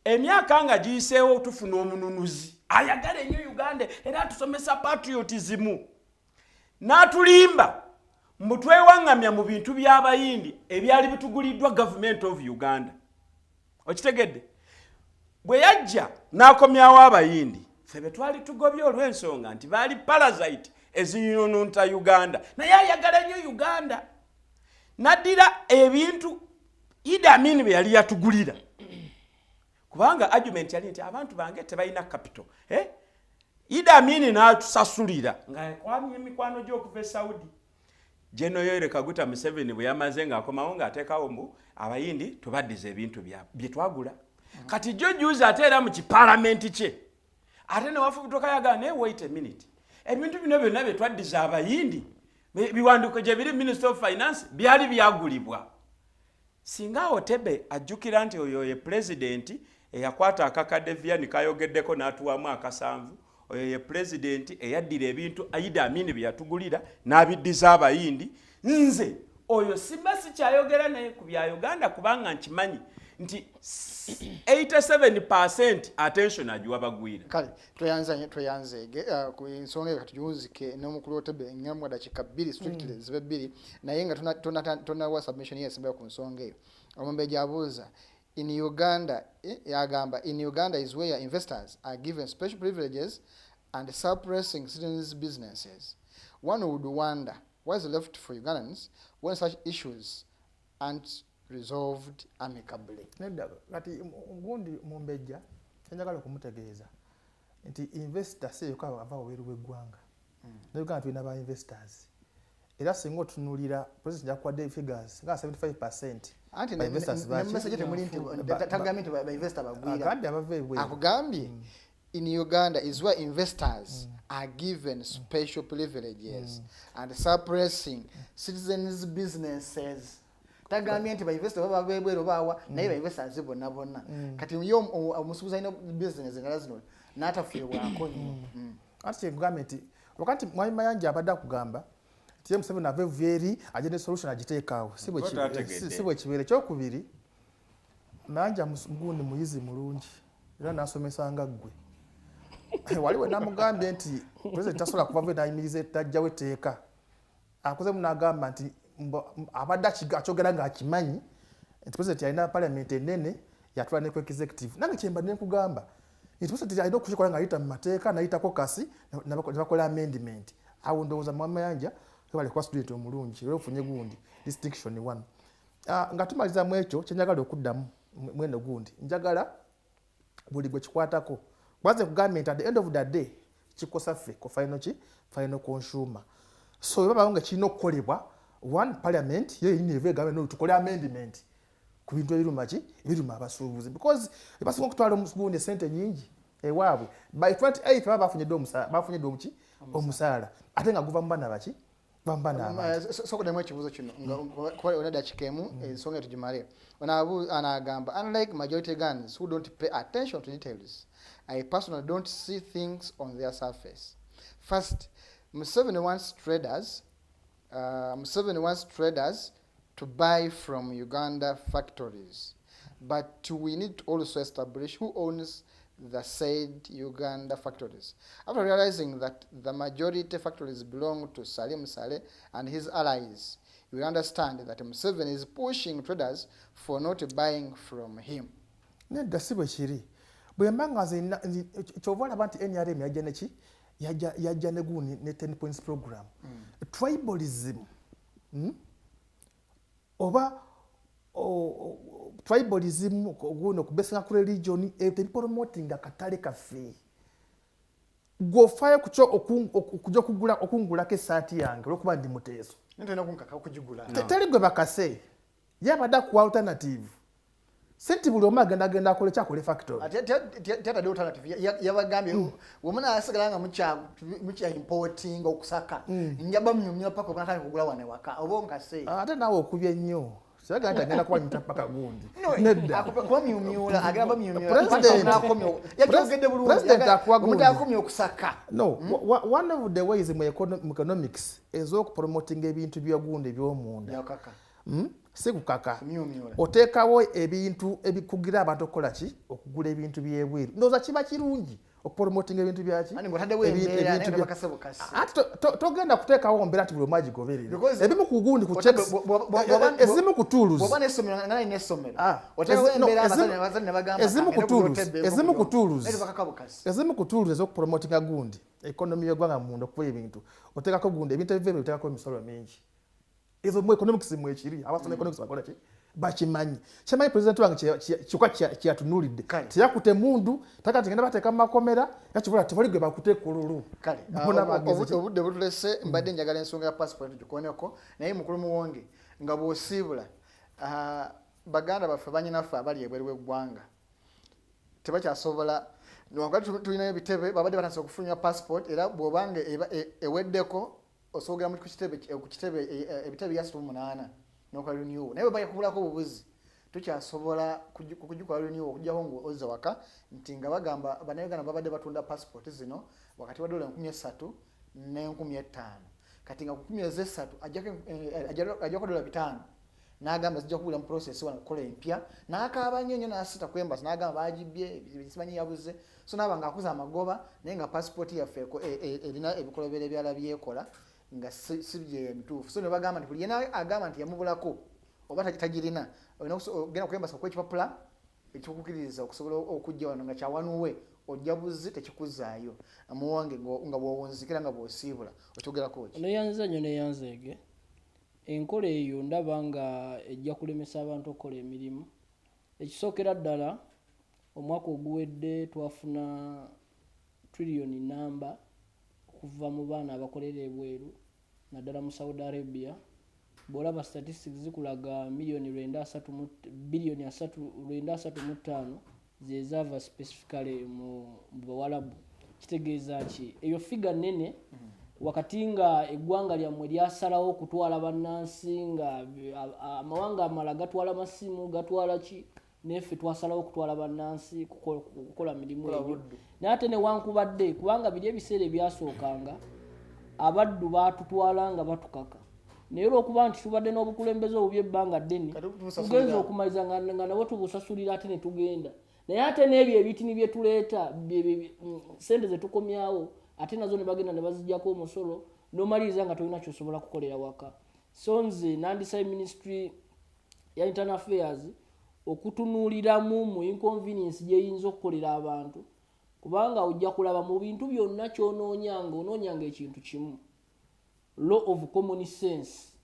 Emyaka nga giyiseewo tufuna omununuzi ayagala ennyo Uganda era tusomesa patriotism. N'atulimba mbu twewaŋŋamya mu bintu by'abayindi ebyali bituguliddwa Government of Uganda. Okitegedde? Bwe yajja n'akomyawo abayindi ffe twali tugobye olw'ensonga nti baali parasite eziyononta Uganda naye ayagala nnyo Uganda. Naddira ebintu Idi Amin bye yali yatugulira kubanga argument yali nti abantu bange tebalina capital. Idi Amin n'atusasulira nga kwamye emikwano gy'okuva e Saudi. General Yoweri Kaguta Museveni bwe yamaze ng'akomawo ng'ateekawo mbu abayindi tubaddiza ebintu bye twagula. Kati jjo juuzi ate era mu kipalamenti kye ate ne wafubutoka yagana wait a minute. Ebintu bino byonna bye twaddiza abayindi biwandiiko gye biri Minister of Finance byali byagulibwa. Singa Otebe ajjukira nti oyo ye president eyakwata akakadde Viane kayogeddeko n'atuwamu akasanvu, oyo ye president eyaddira ebintu Idi Amin bye yatugulira n'abiddiza abayindi. Nze oyo simba sikyayogera naye ku bya Uganda kubanga nkimanyi nti 87% attention agiwa bagwira. Kale tweyanzege ku ensonga kati yunzike n'omukulu Otebe ngamwa dakika 2 strictly zibe 2 naye nga tuna wa submission yesimba ku nsonga eyo. Omumbe jabuuza in Uganda yagamba in Uganda is where investors are given special privileges and suppressing citizens' businesses. One would wonder what is left for Ugandans when such issues aren't resolved amicably. Nedda kati ngundi Mumbejja njagala okumutegeeza nti investors seyoka ava waweru w'eggwanga. Ne Uganda tulina ba investors. Era singa otunuulira president yakwadde figures nga 75%. Anti ne message temuli nti tagambye nti ba investor bagwira. Agambye abava ebweru. Akugambye in Uganda is where investors are given special privileges and suppressing citizens' businesses. Tagambye nti ba investor baba bebwero bawa naye ba investors bonna. Kati yo omusubuza ino business ngala zino n'atafiirwako nnyo. Ati government wakati Mayanja abadde kugamba TM 7 ave very agenda solution agiteekaawo sibwe kibere kyokubiri Mayanja Mugundi Myeezi mulungi era nasomesa nga ggwe waliwe namugambye nti president tasobola kuva ve nayimirize tajja weteeka akoze munagamba nti abadde akyogera ng'akimanyi nti president alina parliament enene yatwala ne ku executive nange kyemba ne nkugamba nti president alina okukikola ng'ayita mu mateeka n'ayitako kasi ne bakola amendment awo ndowooza Mayanja bale kwa student omulungi era ofunye gundi distinction 1 nga tumaliza mu ekyo kyenjagala okuddamu mweno gundi njagala buli gwe kikwatako kwanza government at the end of the day kikosa ffe ko final consumer so baba nga kirina okukolebwa one parliament ye yine eve government tukole amendment ku bintu ebiruma abasuubuzi because basinga okutwala omugundi sente nyingi ewaabwe by 28 baba bafunye omusaala ate nga guva mu bana baki soko demwe kibuzo kino kwa onada chikemu ensonga tujimale anagamba unlike majority Ugandans who don't pay attention to details, I personally don't see things on their surface. First, Museveni wants traders to buy from Uganda factories, but we need to also establish who owns the said Uganda factories. After realizing that the majority factories belong to Salim Saleh and his allies, we understand that Museveni is pushing traders for not buying from him. Nedda si bwe kiri. Bwe mbanga kyovala banti NRM yajja neki yajja ne guni ne 10 points program. Tribalism. Oba tribalism guno kubesinga ku religion promoting akatale kaffe. gwofayo kucho okuja okungulako essaati yange olwokuba ndi muteeso ntena kunkaka okugigula teri gwe bakase yabadde ku alternative senti buli omu agenda akola kyakole factory tyatadde alternative yabagambye womuna asigala nga mukya importing okusaka njaba mnyumya paka obunatandika kugula wane waka oba onkase ate naawe okubye nnyo siraga nti agenda kuba nyumya paka gundi kuba myumyula agenda President akuwa gundi omuntu akomye okusaka no one of the ways mu economics ez'okupromoting ebintu byogundi eby'omunda si kukaka oteekawo ebintu ebikugira abantu okukola ki okugula ebintu byebweru ndowooza kiba kirungi okupromotinga ebintu byaki togenda kuteekawo mbeera nti buli omu agigoberere ebimu ku gundi ezimu ku tools ezimu ku tools ez'okupromotinga gundi economy y'eggwanga munda okuwa ebintu oteekako gundi ebintu ebivere oteekako emisolo mingi ezo mu economics mu ekiri abasoma economics bakola ki bakimanyi kyamanyi president wange kyokka kyatunuulidde teyakute mundu takati ngenda bateeka mu makomera yakivula tebali gwe bakuteeka olulu kale obudde butulese mbadde njagala ensonga ya passport tukoneko naye mukulu Muwonge nga bw'osiibula baganda baffe banyinaffe abali ebweru w'eggwanga tebakyasobola wakati tulina ebitebe babadde batandise okufunya passport era bw'obanga eweddeko osoogera mu kitebe ebitebe bya 8 n'okola renew naye bwe bakubulako obubuzi tukyasobola kugikola renew okujjaho ng'ozza waka nti nga bagamba bannayuganda babadde batunda passport zino wakati wa $3,000 ne $5,000 kati nga ku 3 ajjako $5 n'agamba zijja kubula mu process wano kukola empya n'akaaba nnyo n'asita kwembasi n'agamba baagibye simanyi yabuze so n'aba ng'akuza amagoba naye nga passport yaffe erina ebikolobero ebyala byekola nga sibye mituufu so ne bagamba nti buli yena agamba nti yamubulako oba tagirina ogenda kwembasa okw'ekipapula ekikukukiriza okusobola okujja wano nga kyawanuwe ojja buzi tekikuzaayo Muwonge nga bw'owunzikira nga bw'osiibula okyogerako ki neyanziza nnyo neyanzeege enkola eyo ndaba nga ejja kulemesa abantu okukola emirimu ekisookera ddala omwaka oguwedde twafuna trillion namba okuva mu baana abakolera ebweru naddala mu Saudi Arabia bw'olaba statistics zikulaga billion 3.35 zezaava specifically mu bawalabu kitegeeza ki eyo figa nene wakati nga eggwanga lyammwe lyasalawo okutwala bannansi nga amawanga amala gatwala masimu gatwala ki neffe twasalawo okutwala bannansi kukola mirimu egyo naye ate newankubadde kubanga biri ebiseera ebyasookanga abaddu baatutwala nga batukaka naye olwokuba nti tubadde n'obukulembeze obubi ebbanga ddene tugenza okumaliza nga nabo tubusasulira ate ne tugenda naye ate n'ebyo ebitini bye tuleeta sente ze tukomyawo ate nazo ne bagenda ne baziggyako omusolo n'omaliriza nga tolina kyosobola kukolera waka so nze nandisaba ministry ya internal affairs okutunuuliramu mu inconvenience gyeyinza okukolera abantu kubanga ojja kulaba mu bintu byonna ky'onoonyanga ekintu kimu law of common sense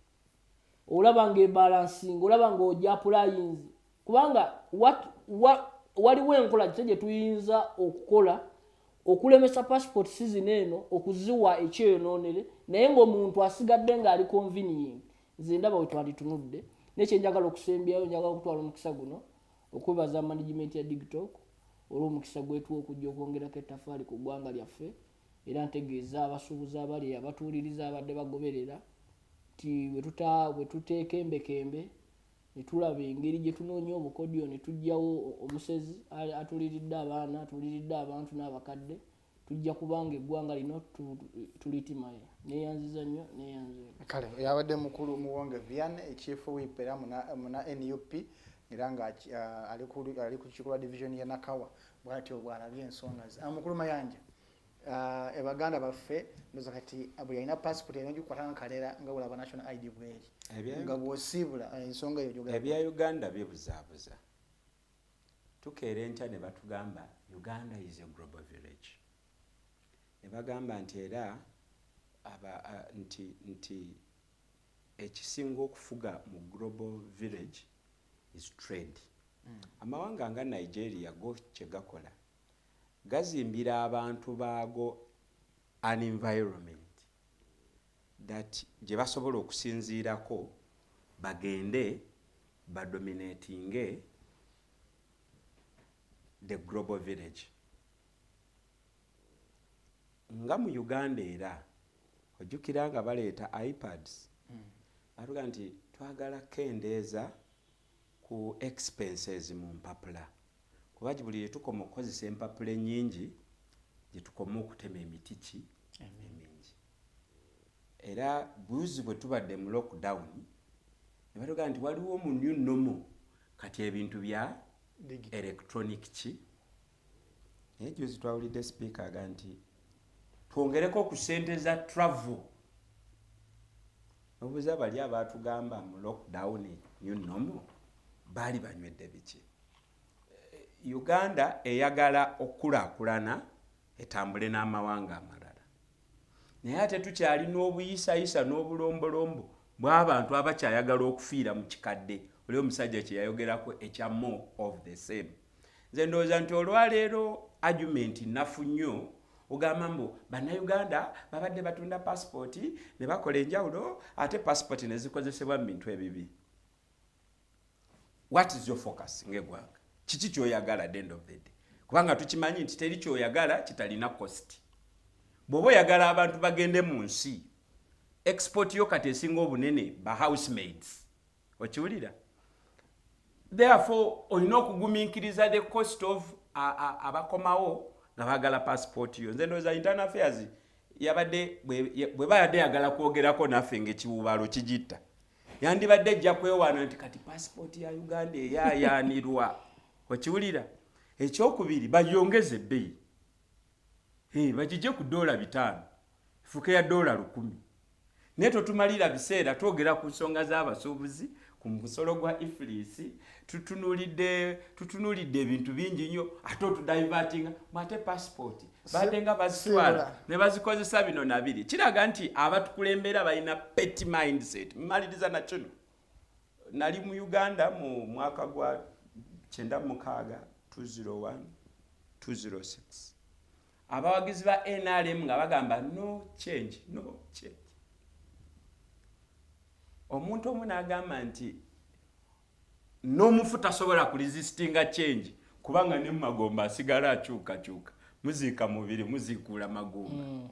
olaba ng'ebalancing olaba ng'ojja applying kubanga waliwo enkola gye tuyinza okukola okulemesa passport season eno okuziwa ekyeyonoonere naye ng'omuntu asigadde ng'ali convenient nze ndaba we twalitunudde nekyenjagala okusembyayo njagala okutwala omukisa guno okwebaza management ya digitalk olw'omukisa gwetuwa okujja okwongerako ettafaali ku ggwanga lyaffe era ntegeeza abasuubuzi abali abatuuliriza abadde bagoberera ti bwe tuteeka embekembe ne tulaba engeri gye tunoonya obukodyo ne tuggyawo omusezi atuliridde abaana atuliridde abantu n'abakadde tujja kubanga eggwanga lino tulitimaye neyanziza nnyo neyanzeeko kale yabadde mukulu Muwonge Viane echief whip era muna NUP era nga ali ku Kikola division ya Nakawa bwatyo bwalabye ensonga mukulu Mayanja ebaganda baffe ndoza kati abuli alina passport eyo ngikwatanga kalera nga bulaba national ID bweri nga bw'osiibula ensonga eyo gyogera ebya Uganda bibuzaabuza tukeera enkya ne batugamba Uganda is a global village ne bagamba nti era nti ekisinga okufuga mu global village is trade amawanga nga Nigeria go kye gakola gazimbira abantu baago an environment that gye basobola okusinziirako bagende badominatinge the global village. Nga mu Uganda era ojjukira nga baleeta iPads batuga nti twagala kendeeza ku expenses mu mpapula kuba buli lye tukoma okukozesa empapula ennyingi gye tukoma okutema emiti emingi era buzi bwe tubadde mu lockdown ne batuga nti waliwo mu new normal kati ebintu bya electronic ki naye juzi twawulidde speaker aga nti twongereko ku ssente za travel obuza bali abatugamba mu lockdown new normal baali banywedde biki. Uganda eyagala okukulaakulana etambule n'amawanga amalala naye ate tukyali n'obuyisayisa n'obulombolombo bw'abantu abakyayagala okufiira mu kikadde oli omusajja kye yayogerako ekya more of the same. Nze ndowooza nti olwaleero argument nafu nnyo ogamba mbu bannayuganda babadde batunda passport ne bakola enjawulo ate passport ne zikozesebwa mu bintu ebibi. What is your focus ng'eggwanga? Kiki kyoyagala at the end of the day? Kubanga tukimanyi nti teri kyoyagala kitalina cost. Bw'oba oyagala abantu bagende mu nsi export yo kati esinga obunene ba housemaids okiwulira. Therefore olina okugumiikiriza the cost of abakomawo nga bagala passport yo. Nze ndowooza internal affairs yabadde bwe bayadde yagala kwogerako naffe ng'ekiwubaalo kigitta yandibadde ejja kwewaana nti kati passport ya Uganda eyayaanirwa okiwulira. Ekyokubiri bayongeze ebbeeyi bagijje ku $5 efuuke ya $100 naye totumalira biseera twogera ku nsonga z'abasuubuzi ku musolo gwa ifilisi tutunuulidde ebintu bingi nnyo ate otudivertinga mwate passport badde nga bazitwala ne bazikozesa bino nabiri kiraga nti abatukulembera balina petty mindset. Mmaliriza na kino nali mu Uganda mu mwaka gwa 96 206 abawagizi ba NRM nga bagamba no change. Omuntu omu n'agamba nti n'omufu tasobola kuresistinga change kubanga ne magomba asigala akyukakyuka muziika mubiri muziikula magomba.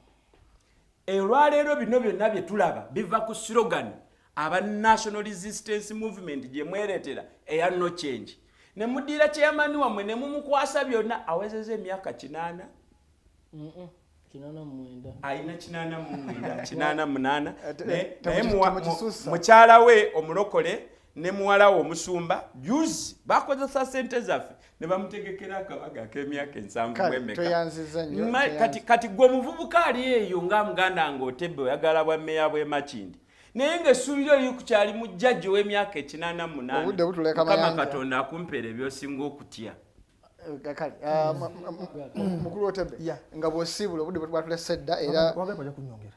Olwaleero bino byonna bye tulaba biva ku slogan aba National Resistance Movement gye mwereetera eya no change ne muddira chairman wamwe ne mumukwasa byonna awezeza emyaka 8 ayina 88 mukyala we omulokole ne muwala we omusumba juzi bakozesa sente zaffe ne bamutegekera akabaga ak'emyaka 7 kati gwe omuvubuka ali eyo nga muganda nga Otebe oyagala bwa meya bwe Makindi naye ng'essuubiro eri kukyali mu jjajja w'emyaka 88 Mukama Katonda akumpeera ebyosinga okutya. Mukulu Otebe nga bw'osiibula obudde bwe twatulese dda era wagamba kunyongera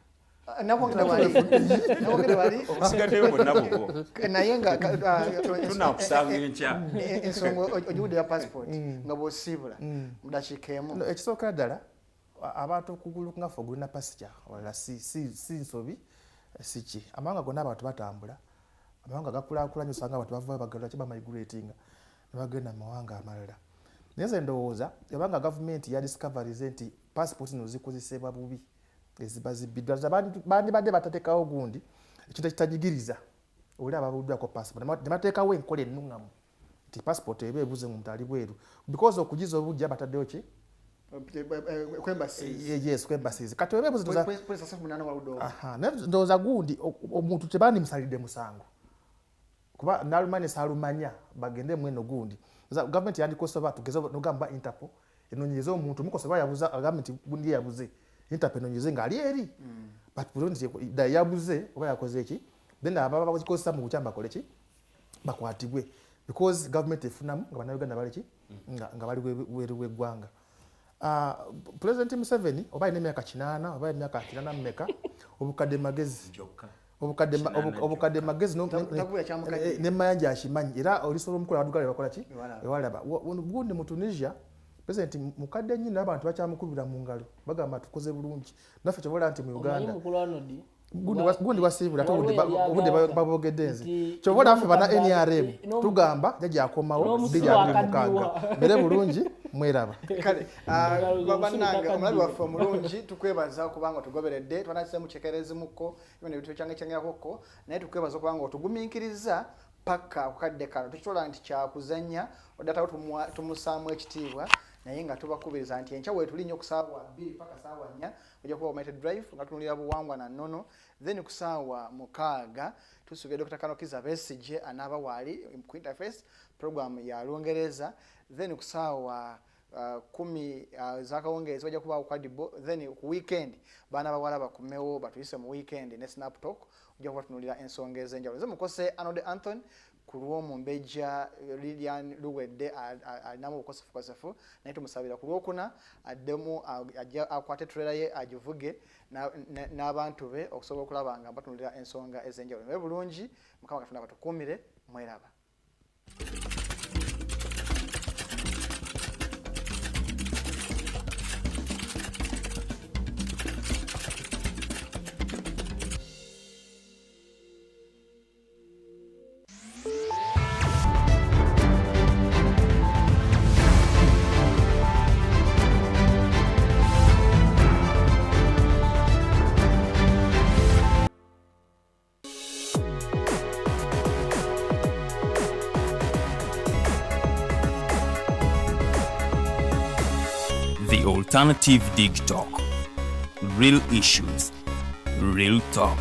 osigaddeyo bonna bubwo naye nga tunakusanga enkya ensonga ogiwudde ya passport nga bw'osiibula mu dakiika emu. Ekisooka ddala abantu okugulu ngaffe ogulina pasija wala si nsobi siki amawanga gonna abantu batambula amawanga gakulaakulanye osanga abantu bava bagalula kiba migratinga ne bagenda mu mawanga amalala. Naye nze ndowooza yabanga gavumenti ya discoveries nti passport zino zikozesebwa bubi eziba zibbiddwa bandibadde batateekawo gundi ekintu ekitanyigiriza oli ababuddwako passport ne bateekawo enkola ennuŋŋamu nti passport eba ebuze mu muntu ali bweru because okugiza obujja bataddeyo ki kwembasizi kati eba ebuze ndowooza gundi omuntu tebandimusalidde musango kuba nalumanye saalumanya bagende mweno gundi gavumenti yandikosoba tugeze nogamba Interpol enonyeze omuntu mukosoba yabuza gavumenti gundi yabuze Interpol enonyeze nga ali eri but bulonzi yabuze oba yakoze eki then ababa bakozesa mu bukyamba bakole ki bakwatibwe because government efunamu nga bannayuganda bali ki nga bali weru w'eggwanga. President Museveni oba alina emyaka 8 oba emyaka 9 mmeka obukadde magezi obukadde magezi ne Mayanja ashimanyi era olisobola omukola abadugali bakola ki ewalaba gundi mu Tunisia President mukadde nnyo n'abantu bakyamukubira mu ngalo bagamba tukoze bulungi naffe kyobola nti mu Uganda gundi wasiibula ate obudde babogedde nze kyobola naffe bana NRM tugamba jajjakomawo 2026 mbere bulungi mweraba kale babannanga omulabi waffe omulungi tukwebaza kubanga otugoberedde twanasemu kyekerezimuko ibino ebintu kyangekyangakoko naye tukwebaza kubanga otugumiikiriza paka okukadde kano tukitola nti kyakuzanya oddatawo tumusaamu ekitiibwa naye nga tubakubiriza nti enkya wetulinnya okusaawa 2 paka saawa 4 ojja kuba United Drive nga tunulira buwangwa na nnono then ku saawa 6 tusuubira Dr. Kanokiza Besigye anaaba waali ku interface program ya Lungereza then ku saawa 10 zakawungeezi bajja kuba Kwadibo then ku weekend baana bawala bakumewo batuyise mu weekend ne Snap Talk ojja kuba tunulira ensonga ez'enjawulo mukose Anode Anthony ku lw'omumbejja Lilian Luwedde alinamu obukosefukosefu naye tumusabira ku lwokuna addemu ajja akwate trailer ye agivuge n'abantu be okusobola okulaba nga batunulira ensonga ez'enjawulo naye bulungi Mukama Katonda batukuumire mweraba. The Alternative Dig Talk. Real issues, real talk.